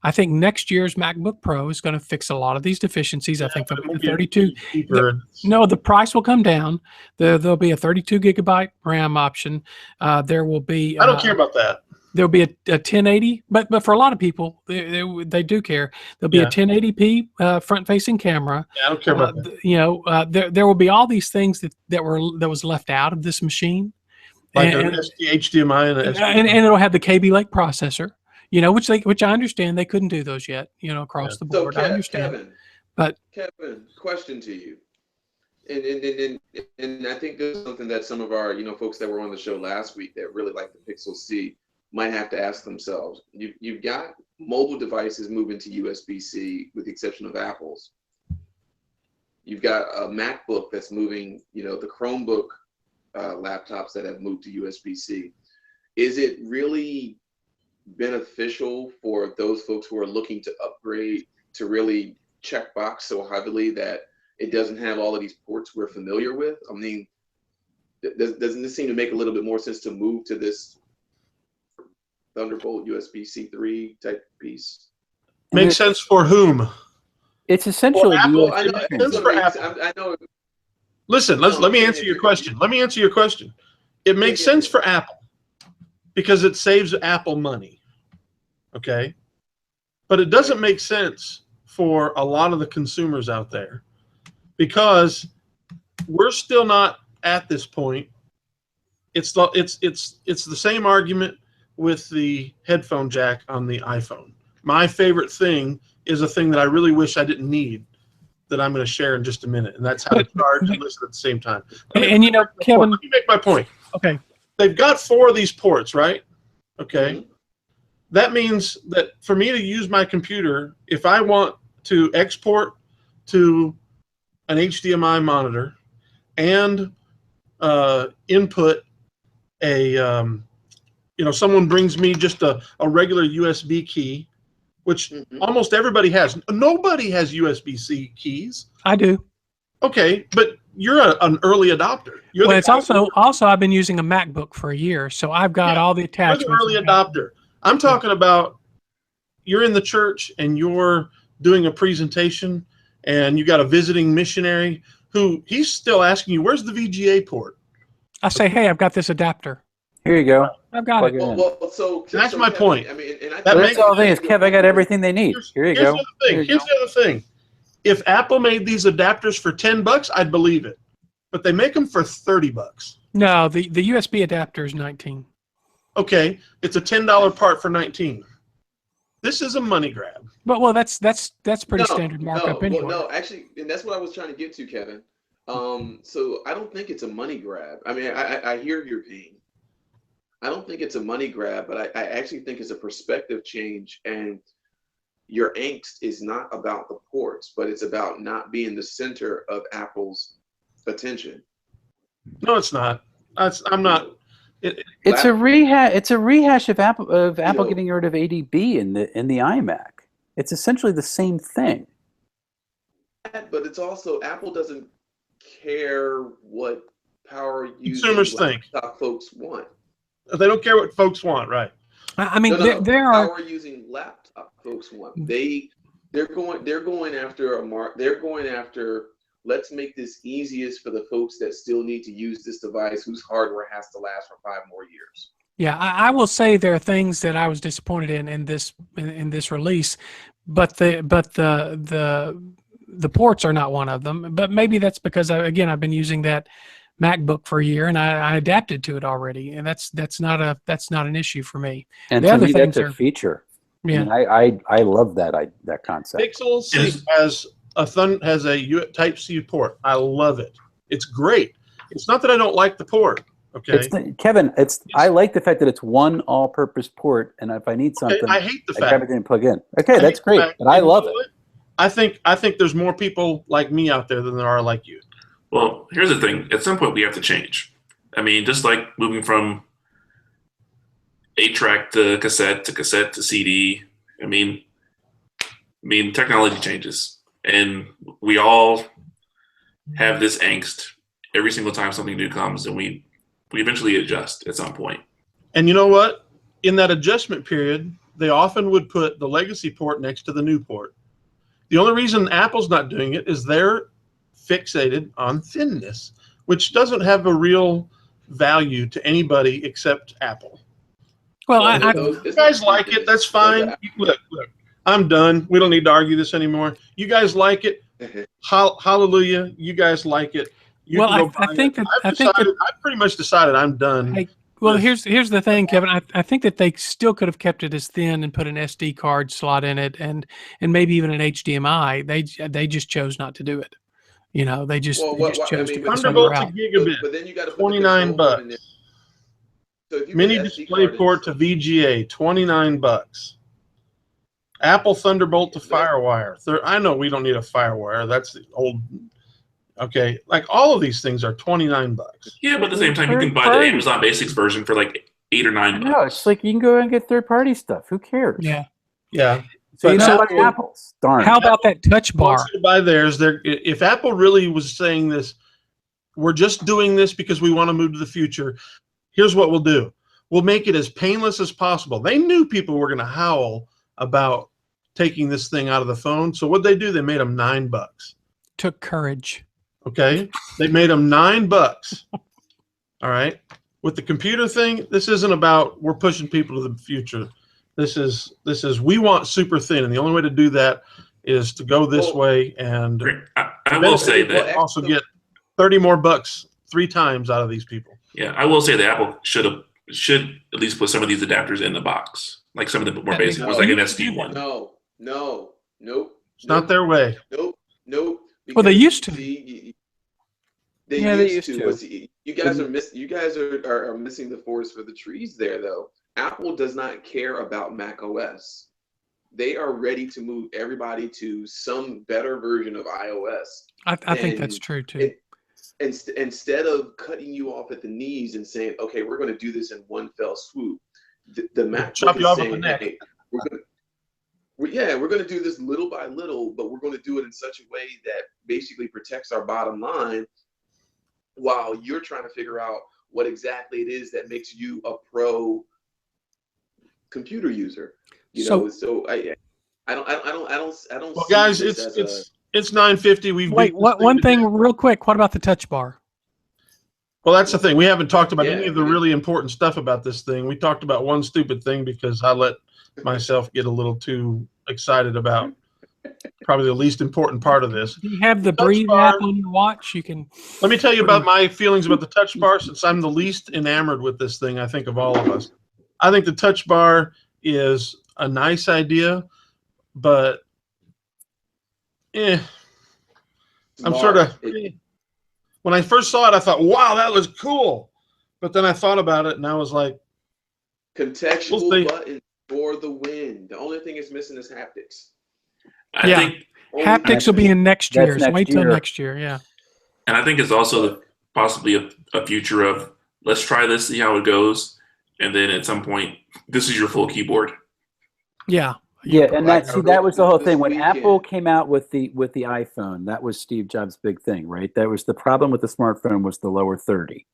I think next year's MacBook Pro is going to fix a lot of these deficiencies. I think there'll be the 32. The price will come down. There'll be a 32 gigabyte RAM option. There will be. I don't care about that. There'll be a 1080, but for a lot of people, they do care. There'll be a 1080p front-facing camera. Yeah, I don't care about that. There will be all these things that was left out of this machine, like an HDMI and it'll have the KB Lake processor. Which I understand they couldn't do those yet. Across the board. So I understand. Kevin, question to you, and I think this is something that some of our folks that were on the show last week that really like the Pixel C might have to ask themselves. You've got mobile devices moving to USB-C, with the exception of Apple's. You've got a MacBook that's moving, the Chromebook laptops that have moved to USB-C. Is it really beneficial for those folks who are looking to upgrade to really check box so heavily that it doesn't have all of these ports we're familiar with? I mean, doesn't this seem to make a little bit more sense to move to this Thunderbolt USB-C 3 type piece? Makes sense for whom? It's essentially Apple. I know. Listen, let me answer your question. It makes sense for Apple because it saves Apple money. Okay? But it doesn't make sense for a lot of the consumers out there, because we're still not at this point. It's the same argument with the headphone jack on the iPhone. My favorite thing is a thing that I really wish I didn't need, that I'm going to share in just a minute, and that's how to charge and listen at the same time. Kevin, let me make my point. Okay. They've got 4 of these ports, right? Okay. Mm-hmm. That means that for me to use my computer, if I want to export to an HDMI monitor and input a someone brings me just a regular USB key, which almost everybody has. Nobody has USB-C keys. I do. Okay, but you're an early adopter. It's also I've been using a MacBook for a year, so I've got all the attachments. You're the early adopter. I'm talking about you're in the church and you're doing a presentation and you got a visiting missionary who he's still asking you, where's the VGA port? I say, hey, I've got this adapter. Here you go. I've got it. So that's my point. I mean, and that's all the thing is, Kev, I got everything they need. Here you go. Here's the other thing. If Apple made these adapters for $10, I'd believe it. But they make them for $30. No, the USB adapter is $19. Okay, it's a $10 part for $19. This is a money grab. But that's pretty standard markup anyway. No, actually, and that's what I was trying to get to, Kevin. So I don't think it's a money grab. I mean, I hear your pain. I don't think it's a money grab, but I actually think it's a perspective change. And your angst is not about the ports, but it's about not being the center of Apple's attention. No, it's not. I'm not. It's a rehash. It's a rehash of Apple know, getting rid of ADB in the iMac. It's essentially the same thing. But it's also Apple doesn't care what power using Consumers think. laptop folks want. They don't care what folks want, right? I mean, No. there are. Power using laptop folks want. They're going after They're going after. Let's make this easiest for the folks that still need to use this device, whose hardware has to last for 5 more years. Yeah, I will say there are things that I was disappointed in this release, but the ports are not one of them. But maybe that's because I've been using that MacBook for a year and I adapted to it already, and that's not an issue for me. And the to other me, things that's a feature. Yeah, I love that concept. Pixel 6 has a Type C port. I love it. It's great. It's not that I don't like the port. Okay, Kevin. I like the fact that it's one all-purpose port, and if I need something, I hate the I fact grab it and plug in. Okay, that's great, but I love it. I think there's more people like me out there than there are like you. Well, here's the thing. At some point, we have to change. I mean, just like moving from 8-track to cassette to CD. I mean, technology changes, and we all have this angst every single time something new comes, and we eventually adjust at some point. And you know what? In that adjustment period, they often would put the legacy port next to the new port. The only reason Apple's not doing it is they're fixated on thinness, which doesn't have a real value to anybody except Apple. well, You guys like it, that's fine. Look, I'm done. We don't need to argue this anymore. You guys like it. Hallelujah. You guys like it. I think I've pretty much decided I'm done. Well, here's the thing, Kevin. I think that they still could have kept it as thin and put an SD card slot in it, and maybe even an HDMI. They just chose not to do it. You know, they just chose to go Thunderbolt somewhere to else. gigabit, But then you got to $29. So if you Mini put SD display card in- port to VGA, $29. Apple Thunderbolt to FireWire. I know we don't need a FireWire. That's the old. Okay, like all of these things are $29. Yeah, but at the same time, you can buy the Amazon Basics version for like $8 or $9. No, it's like you can go and get third-party stuff. Who cares? Yeah. Yeah. So you But know Apple what? Apples. Darn. How about that touch bar? wants to buy theirs. If Apple really was saying this, we're just doing this because we want to move to the future. Here's what we'll do. We'll make it as painless as possible. They knew people were going to howl about taking this thing out of the phone. So what'd they do? They made them $9. Took courage. Okay. They made them $9. All right. With the computer thing, this isn't about we're pushing people to the future. This is we want super thin, and the only way to do that is to go this way. And I will say that also get $30 more 3 times out of these people. Yeah, I will say that Apple should at least put some of these adapters in the box, like some of the more basic ones, like an SD one. Nope. It's not their way. Nope. Well, they used to. They used to. But see, you guys are missing the forest for the trees there, though. Apple does not care about Mac OS. They are ready to move everybody to some better version of iOS. I think that's true too. Instead of cutting you off at the knees and saying, "Okay, we're going to do this in one fell swoop," the MacBook chop you is off at saying, the neck. "Hey, we're going to do this little by little, but we're going to do it in such a way that basically protects our bottom line, while you're trying to figure out what exactly it is that makes you a pro computer user." I don't. Well, guys, it's $9.50. Wait, one thing real quick. What about the touch bar? Well, that's the thing. We haven't talked about any of the really important stuff about this thing. We talked about one stupid thing because I let myself get a little too excited about probably the least important part of this. Do you have the Breathe app on your watch? You can. Let me tell you about my feelings about the touch bar, since I'm the least enamored with this thing, I think, of all of us. I think the touch bar is a nice idea, but I'm sort of. When I first saw it, I thought, wow, that was cool. But then I thought about it, and I was like, contextual button for the win. The only thing it's missing is haptics. I think haptics will be in next year. That's So wait till year. next year. Yeah. And I think it's also possibly a future of let's try this, see how it goes, and then at some point, this is your full keyboard. Yeah. Yeah, and that was the whole thing. When weekend. Apple came out with the iPhone, that was Steve Jobs' big thing, right? That was the problem with the smartphone was the lower 30.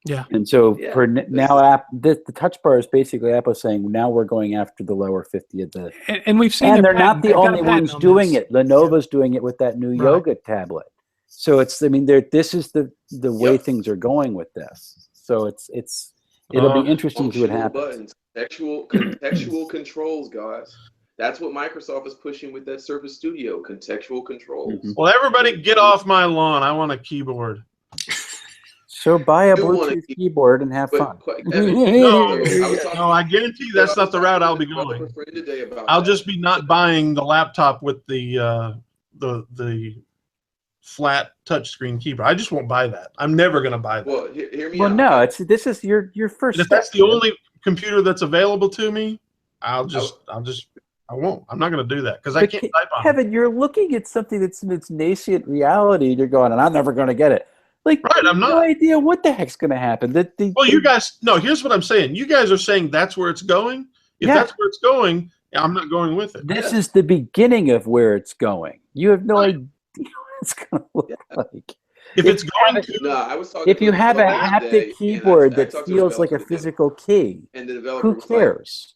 Yeah. And so Yeah, for now, the Touch Bar is basically Apple saying now we're going after the lower 50 of the. And we've seen. And they're not the only ones doing it. Lenovo's doing it with that new Yoga tablet. So it's, I mean, this is the way things are going with this. So it'll be interesting to see what happens. Contextual controls, guys. That's what Microsoft is pushing with that Surface Studio, contextual controls. Mm-hmm. Well, everybody get off my lawn. I want a keyboard. So buy a Bluetooth keyboard and have fun. No, I guarantee that's not the route I'll be going. I'll just be not buying the laptop with the flat touchscreen keyboard. I just won't buy that. I'm never going to buy that. Well, hear me Well, out. no, this is your first. And if that's the only computer that's available to me, I won't. I'm not going to do that because I can't type on it. Kevin, you're looking at something that's in its nascent reality. And you're going, and I'm never going to get it. Like, right, I'm not. No idea what the heck's going to happen. Well, you guys, no, here's what I'm saying. You guys are saying that's where it's going. If that's where it's going, I'm not going with it. This is the beginning of where it's going. You have no idea what it's going to look like. If it's going to. No, I was talking if you have a haptic keyboard that feels like a physical key, and the developer who cares?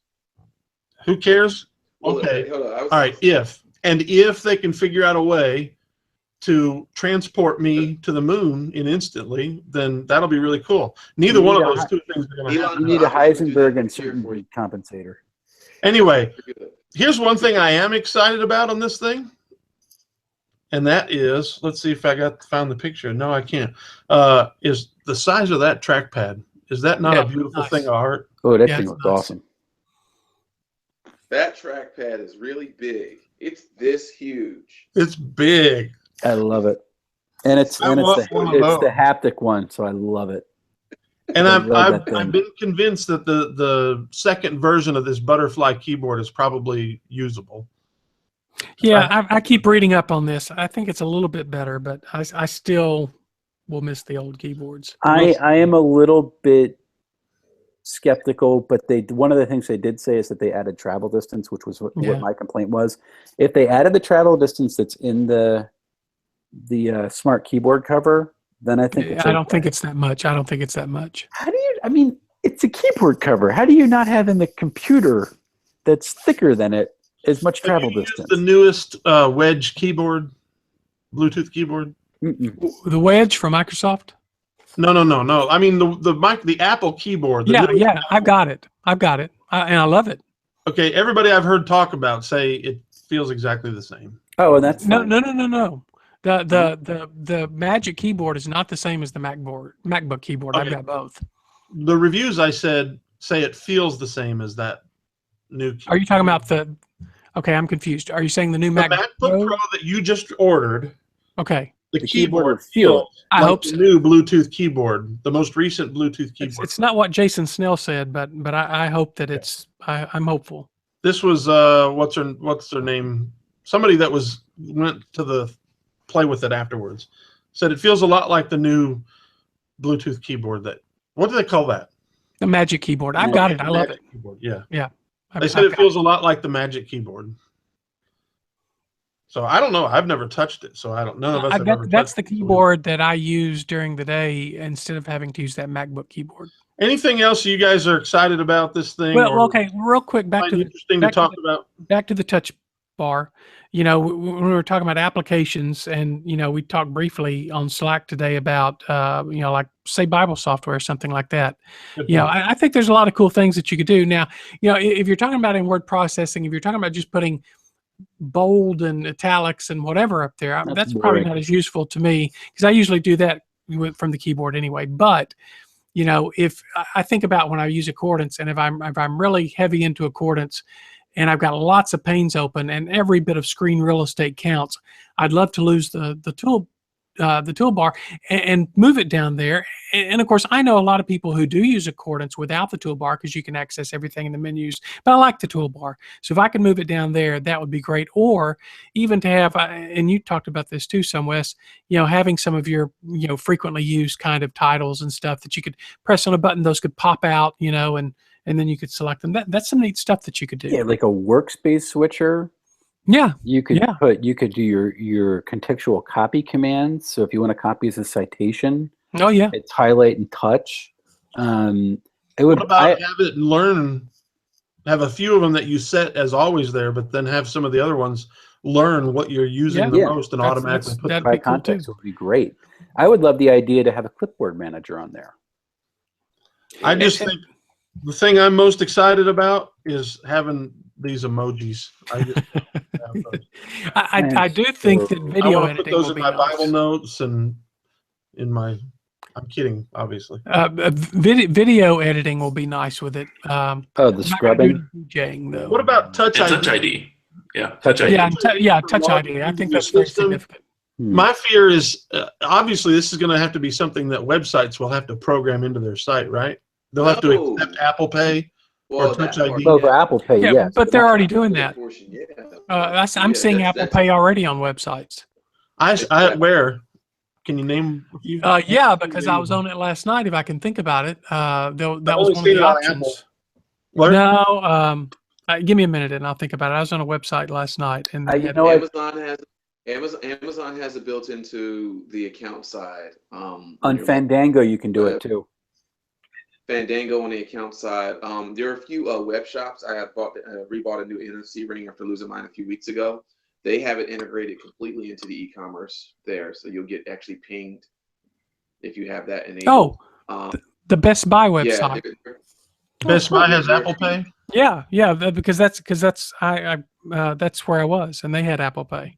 Who cares? Okay. Hold on. All right. If they can figure out a way to transport me to the moon instantly, then that'll be really cool. Neither one of those two things are going to happen. You need a Heisenberg and certainty compensator. Anyway, here's one thing I am excited about on this thing, and that is, let's see if I found the picture. No, I can't. Is the size of that trackpad. Is that not a beautiful thing of art? Oh, that thing looks awesome. That trackpad is really big. It's this huge. It's big. I love it, and it's the haptic one, so I love it. And I've been convinced that the second version of this butterfly keyboard is probably usable. Yeah, I keep reading up on this. I think it's a little bit better, but I still will miss the old keyboards. I am a little bit skeptical, but one of the things they did say is that they added travel distance, which was what my complaint was. If they added the travel distance that's in the smart keyboard cover, then I think I don't think it's that much. I don't think it's that much. How do you? I mean, it's a keyboard cover. How do you not have in the computer that's thicker than it as much travel distance? The newest wedge keyboard, Bluetooth keyboard. The wedge from Microsoft. No. I mean the Apple keyboard. Yeah. I've got it. And I love it. Okay, everybody I've heard talk about say it feels exactly the same. Oh, and that's no. The Magic keyboard is not the same as the MacBook keyboard. Okay. I've got both. The reviews I said say it feels the same as that new keyboard. Are you talking about the? Okay, I'm confused. Are you saying the new MacBook Pro that you just ordered? Okay. The keyboard feels I hope so. The new Bluetooth keyboard, the most recent Bluetooth keyboard. It's not what Jason Snell said, but I hope that it's. I'm hopeful. This was what's her name? Somebody that went to play with it afterwards said it feels a lot like the new Bluetooth keyboard. What do they call that? The Magic keyboard. I've got it. I love it. Keyboard. Yeah. They They said it feels a lot like the Magic keyboard. So I don't know. I've never touched it, so I don't. None of us. I bet that's the keyboard that I use during the day instead of having to use that MacBook keyboard. Anything else you guys are excited about this thing? Well, okay, real quick, back to the Touch Bar. You know, when we were talking about applications, and we talked briefly on Slack today about like say Bible software or something like that. I think there's a lot of cool things that you could do. Now, if you're talking about in word processing, if you're talking about just putting bold and italics and whatever up there, that's probably not as useful to me because I usually do that from the keyboard anyway. But if I think about when I use accordance, and if I'm really heavy into accordance, and I've got lots of panes open, and every bit of screen real estate counts, I'd love to use the tool the toolbar and move it down there. And of course, I know a lot of people who do use Accordance without the toolbar because you can access everything in the menus. But I like the toolbar, so if I can move it down there, that would be great. Or even to have, and you talked about this too, some Wes, having some of your frequently used kind of titles and stuff that you could press on a button, those could pop out, and then you could select them. That's some neat stuff that you could do. Yeah, like a workspace switcher. Yeah, you could do your contextual copy commands. So if you want to copy as a citation, it's highlight and touch. It would. What about have it learn? Have a few of them that you set as always there, but then have some of the other ones learn what you're using the most and automatically put that by context would be great. I would love the idea to have a clipboard manager on there. I just think the thing I'm most excited about is having these emojis. I do think that video editing put those will in be my nice. Bible notes and in my. I'm kidding, obviously. Video editing will be nice with it. The scrubbing. DJing, though. What about Touch ID? Touch ID. Yeah, Touch ID. Touch ID. I think that's very significant. My fear is obviously this is going to have to be something that websites will have to program into their site, right? They'll have to accept Apple Pay or Touch ID. Well, for Apple Pay, yes. But they're already doing that. I'm seeing Apple Pay already on websites. Where? Can you name a few? Yeah, because I was on it last night. If I can think about it, that was one of the options. No, give me a minute and I'll think about it. I was on a website last night, and Amazon has it built into the account side. On Fandango, you can do it too. Fandango on the account side. There are a few web shops. I have rebought a new NFC ring after losing mine a few weeks ago. They have it integrated completely into the e-commerce there, so you'll get actually pinged if you have that enabled. The Best Buy website. Best Buy has Apple Pay. Yeah, because that's where I was, and they had Apple Pay.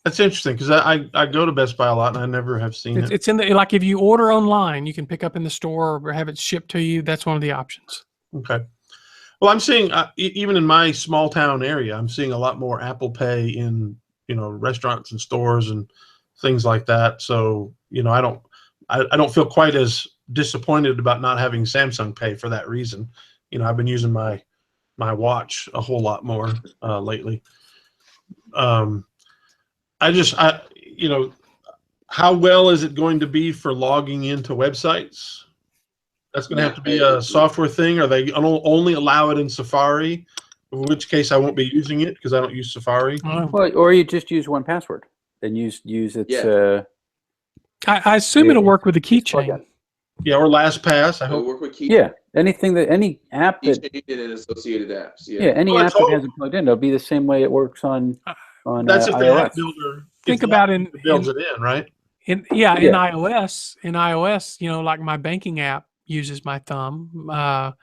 That's interesting because I go to Best Buy a lot and I never have seen it. It's in the if you order online, you can pick up in the store or have it shipped to you. That's one of the options. Okay. Well, I'm seeing even in my small town area, I'm seeing a lot more Apple Pay in restaurants and stores and things like that. So I don't feel quite as disappointed about not having Samsung Pay for that reason. I've been using my watch a whole lot more lately. How well is it going to be for logging into websites? That's going to have to be a software thing. Are they only allow it in Safari? In which case, I won't be using it because I don't use Safari. Well, or you just use 1Password and use its. I assume it'll work with the keychain. Yeah, or LastPass. I hope. Work with keychain. Yeah, any app that. Keychain and associated apps. Yeah, any app that hasn't plugged in, it'll be the same way it works on. That's if the iOS. app builder. Think about builds it in, right? In iOS, like my banking app uses my thumb.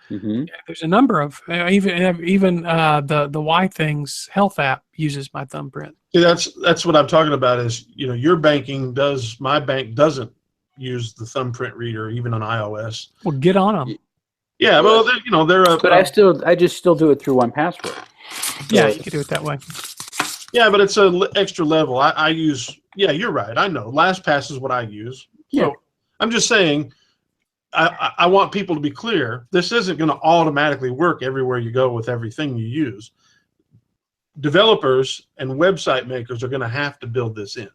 There's a number of even the Y Things health app uses my thumbprint. See, that's what I'm talking about. Is your banking does, my bank doesn't use the thumbprint reader even on iOS. Well, get on them. Yeah, well, they're. But I just still do it through 1Password. Yeah, you can do it that way. Yeah, but it's an extra level. I use. Yeah, you're right. I know. LastPass is what I use. Yeah. So I'm just saying. I want people to be clear. This isn't going to automatically work everywhere you go with everything you use. Developers and website makers are going to have to build this in.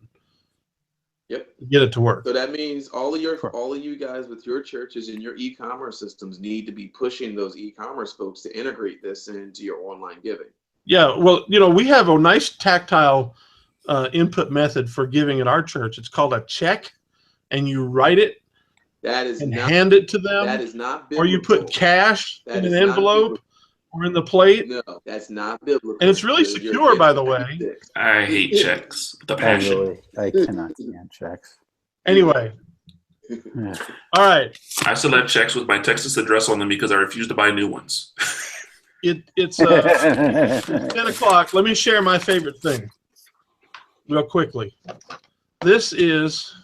Yep. Get it to work. So that means all of you guys with your churches and your e-commerce systems need to be pushing those e-commerce folks to integrate this into your online giving. Yeah. Well, we have a nice tactile input method for giving at our church. It's called a check, and you write it. That is not, hand it to them. That is not biblical. Or you put cash in an envelope or in the plate. No, that's not biblical. And it's really secure, by the way. I hate checks. The passion. I cannot stand checks. Anyway. All right. I still have checks with my Texas address on them because I refuse to buy new ones. It's 10 o'clock. Let me share my favorite thing real quickly. This is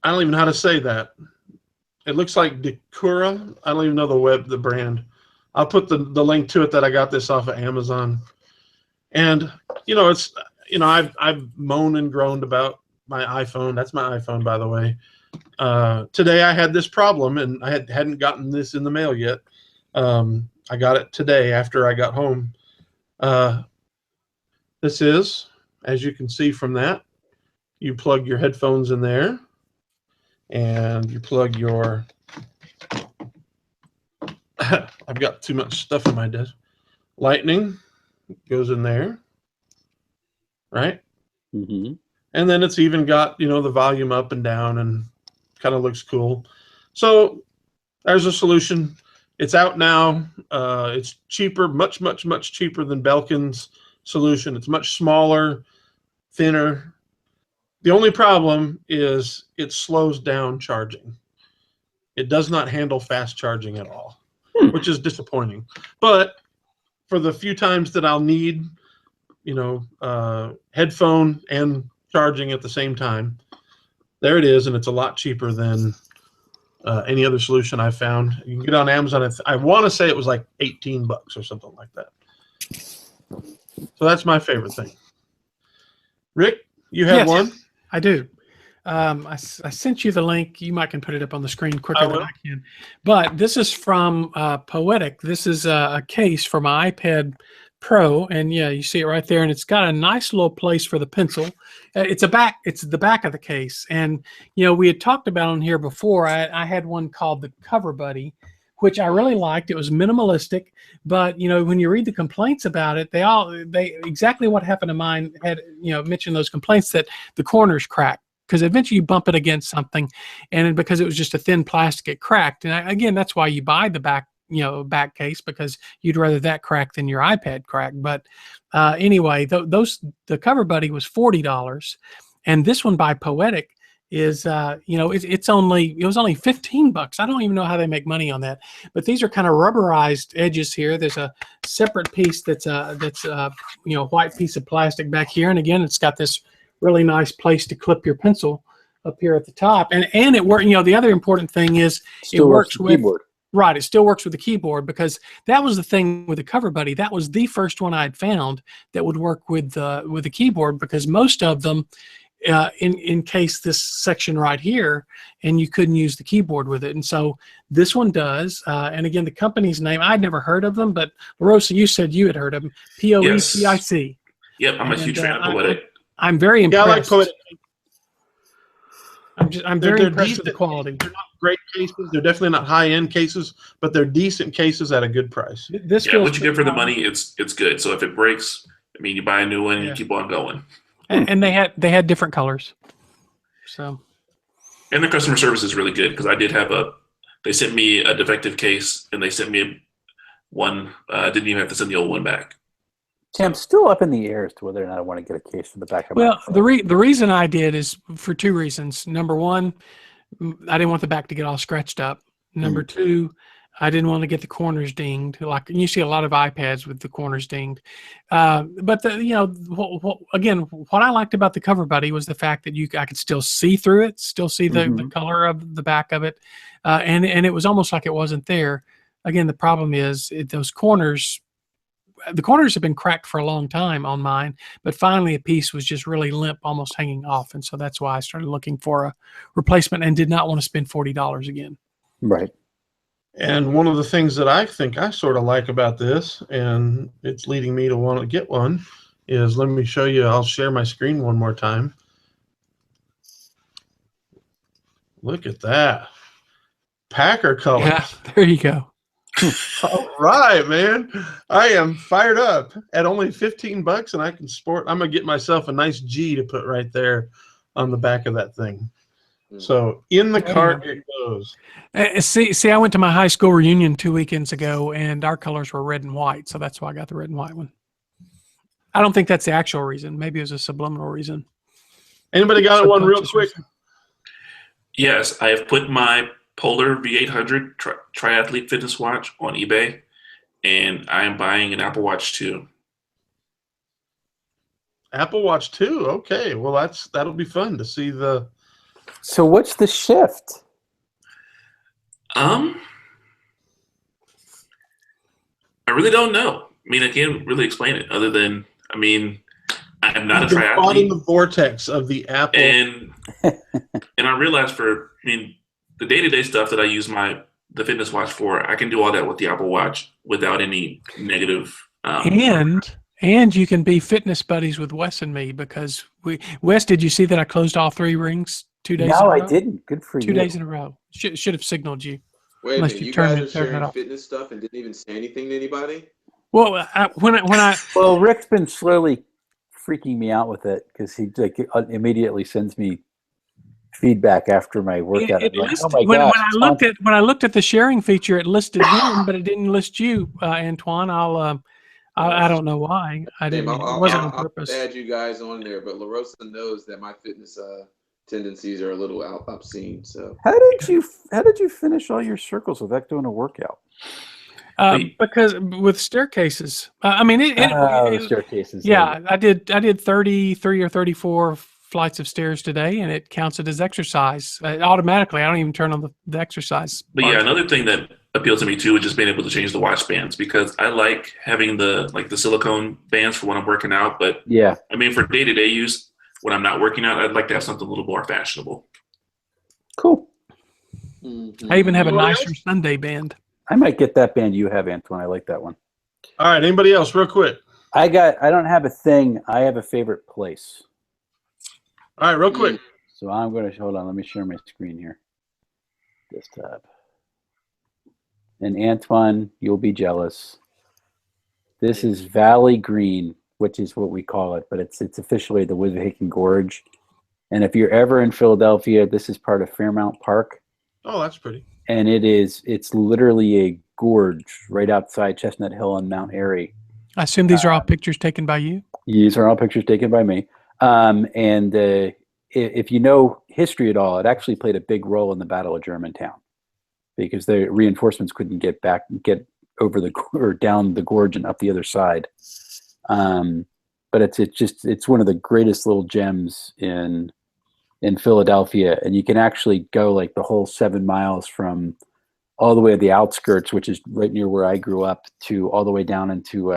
I don't even know how to say that. It looks like Decura. I don't even know the brand. I'll put the link to it that I got this off of Amazon. And it's I've moaned and groaned about my iPhone. That's my iPhone, by the way. Today I had this problem, and I hadn't gotten this in the mail yet. I got it today after I got home. This is, as you can see from that, you plug your headphones in there, and you plug your. I've got too much stuff on my desk. Lightning goes in there, right? Mm-hmm. And then it's even got, the volume up and down, and kind of looks cool. So there's a solution. It's out now. It's cheaper, much, much, much cheaper than Belkin's solution. It's much smaller, thinner. The only problem is it slows down charging. It does not handle fast charging at all, which is disappointing. But for the few times that I'll need, headphone and charging at the same time, there it is, and it's a lot cheaper than any other solution I've found. You can get it on Amazon. I want to say it was like $18 or something like that. So that's my favorite thing. Rick, you have one? I do. I sent you the link. You might can put it up on the screen quicker than I can. But this is from Poetic. This is a case for my iPad Pro, and yeah, you see it right there, and it's got a nice little place for the pencil. It's the back of the case, and we had talked about on here before. I had one called the Cover Buddy, which I really liked. It was minimalistic, but when you read the complaints about it, they exactly what happened to mine had mentioned those complaints that the corners cracked. Because eventually you bump it against something, and because it was just a thin plastic, it cracked. And again, that's why you buy the back case, because you'd rather that crack than your iPad crack. But anyway, the Cover Buddy was $40, and this one by Poetic is it was only $15. I don't even know how they make money on that. But these are kind of rubberized edges here. There's a separate piece that's white piece of plastic back here, and again, it's got this really nice place to clip your pencil up here at the top, and it works. The other important thing is it works with keyboard. Right, it still works with the keyboard, because that was the thing with the Cover Buddy. That was the first one I'd found that would work with the keyboard, because most of them encase this section right here, and you couldn't use the keyboard with it. And so this one does. And again, the company's name, I'd never heard of them, but LaRosa, you said you had heard of them. Poetic. Yep, I'm a huge fan of Poetic. I'm very impressed. Yeah, I like Poetic. I'm very impressed with the quality. They're not great cases. They're definitely not high-end cases, but they're decent cases at a good price. What you get for the money, it's good. So if it breaks, you buy a new one and you keep on going. And they had different colors. So. And the customer service is really good, because I did have they sent me a defective case, and they sent me one. Didn't even have to send the old one back. I'm still up in the air as to whether or not I want to get a case for the back of my phone. The reason I did is for two reasons. Number one, I didn't want the back to get all scratched up. Number two, I didn't want to get the corners dinged. Like you see a lot of iPads with the corners dinged. But again, what I liked about the Cover Buddy was the fact that I could still see through it, still see the color of the back of it, and it was almost like it wasn't there. Again, the problem is those corners. The corners have been cracked for a long time on mine, but finally a piece was just really limp, almost hanging off. And so that's why I started looking for a replacement and did not want to spend $40 again. Right. And one of the things that I think I sort of like about this, and it's leading me to want to get one, is let me show you. I'll share my screen one more time. Look at that. Packer colors. Yeah, there you go. All right, man. I am fired up. At only $15, and I can sport. I'm gonna get myself a nice G to put right there on the back of that thing. So in the cart it goes. See, I went to my high school reunion 2 weekends ago, and our colors were red and white, so that's why I got the red and white one. I don't think that's the actual reason. Maybe it was a subliminal reason. Anybody got one real quick? Yes, I have put my Polar V800 triathlete fitness watch on eBay, and I am buying an Apple Watch 2. Apple Watch 2. Okay, well that'll be fun to see the. So what's the shift? I really don't know. I can't really explain it other than, I'm I'm not a You've been caught in triathlete, the vortex of the Apple. and I realized the day-to-day stuff that I use the fitness watch for, I can do all that with the Apple Watch without any negative. And you can be fitness buddies with Wes and me because Wes, did you see that I closed all 3 rings 2 days? No, in a row? I didn't. Good for 2 you. days in a row. Should have signaled you. Wait a Unless minute, you you turn guys it- are turn it sharing off. fitness stuff and didn't even say anything to anybody? Well, when I Well, Rick's been slowly freaking me out with it because he immediately sends me feedback after my workout. it I'm like, listed, oh my when gosh, I looked at the sharing feature, it listed him, but it didn't list you, Antoine. I don't know why. I Damn, didn't. It wasn't on I'll purpose. add you guys on there, but LaRosa knows that my fitness tendencies are a little obscene. So how did you finish all your circles without doing a workout? Because with staircases, Staircases. Yeah, I did 33 or 34 flights of stairs today, and it counts it as exercise automatically. I don't even turn on the exercise. But part. yeah, another thing that appealed to me too is just being able to change the watch bands, because I like having the silicone bands for when I'm working out. But yeah, for day-to-day use, when I'm not working out, I'd like to have something a little more fashionable. cool. I even have a Anybody nicer else? Sunday band. I might get that band you have, Antoine. I like that one. All right, anybody else, real quick? I don't have a thing. I have a favorite place. All right, real quick. So I'm going to hold on. Let me share my screen here. Desktop. And Antoine, you'll be jealous. This is Valley Green, which is what we call it, but it's officially the Wissahickon Gorge. And if you're ever in Philadelphia, this is part of Fairmount Park. Oh, that's pretty. And it's literally a gorge right outside Chestnut Hill on Mount Airy. I assume these are all pictures taken by you. These are all pictures taken by me. If you know history at all, it actually played a big role in the Battle of Germantown because the reinforcements couldn't get over or down the gorge and up the other side. But it's one of the greatest little gems in Philadelphia, and you can actually go like the whole 7 miles from all the way to the outskirts, which is right near where I grew up, to all the way down into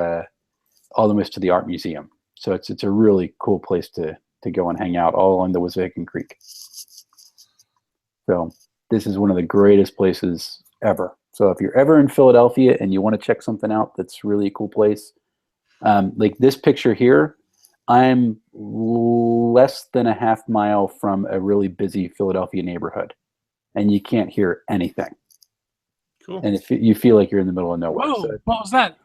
almost to the art museum. So it's a really cool place to go and hang out all along the Wissahickon Creek. So this is one of the greatest places ever. So if you're ever in Philadelphia and you want to check something out, that's really a cool place. Like this picture here, I'm less than a half mile from a really busy Philadelphia neighborhood, and you can't hear anything. Cool. And you feel like you're in the middle of nowhere. Whoa! So, What was that?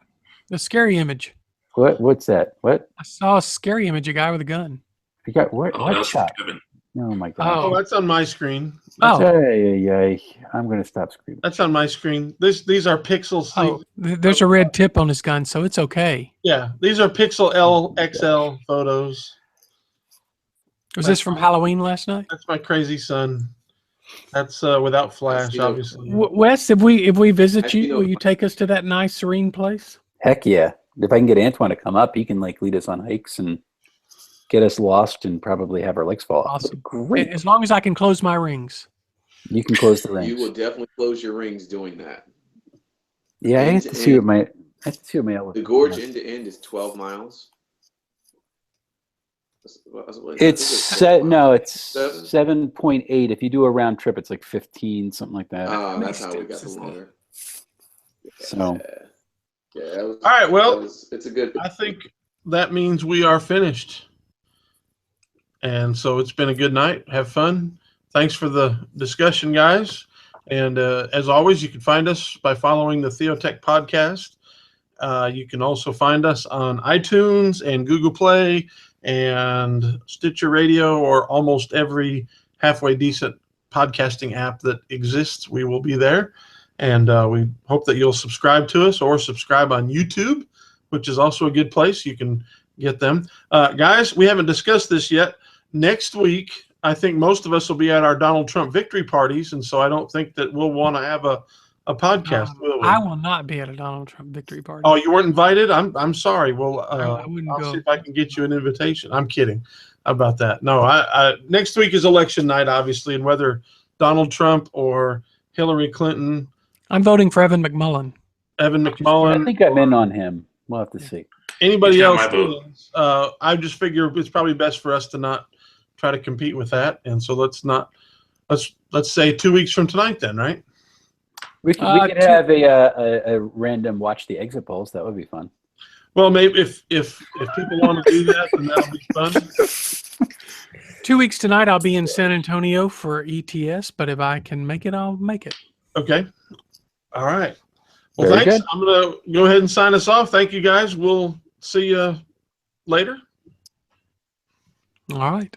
The scary image. what's that? What? I saw a scary image. A guy with a gun. You got what? Oh, What that was shot? Kevin. Oh my god! Oh, that's on my screen. Oh. Hey, I'm going to stop screaming. That's on my screen. These are pixels. Oh, there's a red tip on his gun, so it's okay. Yeah, these are Pixel L XL photos. Was this from Halloween last night? That's my crazy son. That's without flash, obviously. Wes, if we visit Actually, you, will you take us to that nice serene place? Heck yeah! If I can get Antoine to come up, he can like lead us on hikes and get us lost and probably have our legs fall off. Awesome. Great. As long as I can close my rings. You can close the rings. you will definitely close your rings doing that. Yeah, I have to see what my outlook. The gorge end to end is 12 miles. It's Seven. 7.8. If you do a round trip, it's like 15, something like that. Oh, that's how we got the water. So, Yeah. All right, well, it's a good. I think that means we are finished. And so it's been a good night. Have fun. Thanks for the discussion, guys. And as always, you can find us by following the Theotek podcast. You can also find us on iTunes and Google Play and Stitcher Radio, or almost every halfway decent podcasting app that exists. We will be there. And we hope that you'll subscribe to us or subscribe on YouTube, which is also a good place. You can get them. Guys, we haven't discussed this yet. Next week, I think most of us will be at our Donald Trump victory parties, and so I don't think that we'll want to have a podcast, will we? I will not be at a Donald Trump victory party. Oh, you weren't invited? I'm sorry. Well, I wouldn't I'll go. see if I can get you an invitation. I'm kidding about that. No, I next week is election night, obviously, and whether Donald Trump or Hillary Clinton, I'm voting for Evan McMullen. Evan I McMullen. think I'm in on him. We'll have to see. Anybody He's got else? my vote. Feelings? I just figure it's probably best for us to not try to compete with that, and so let's say 2 weeks from tonight, then, right? We could have a random watch the exit polls. That would be fun. Well, maybe if people want to do that, then that'll be fun. 2 weeks tonight, I'll be in San Antonio for ETS, but if I can make it, I'll make it. Okay. All right. Well, Very thanks. good. I'm going to go ahead and sign us off. Thank you, guys. We'll see you later. All right.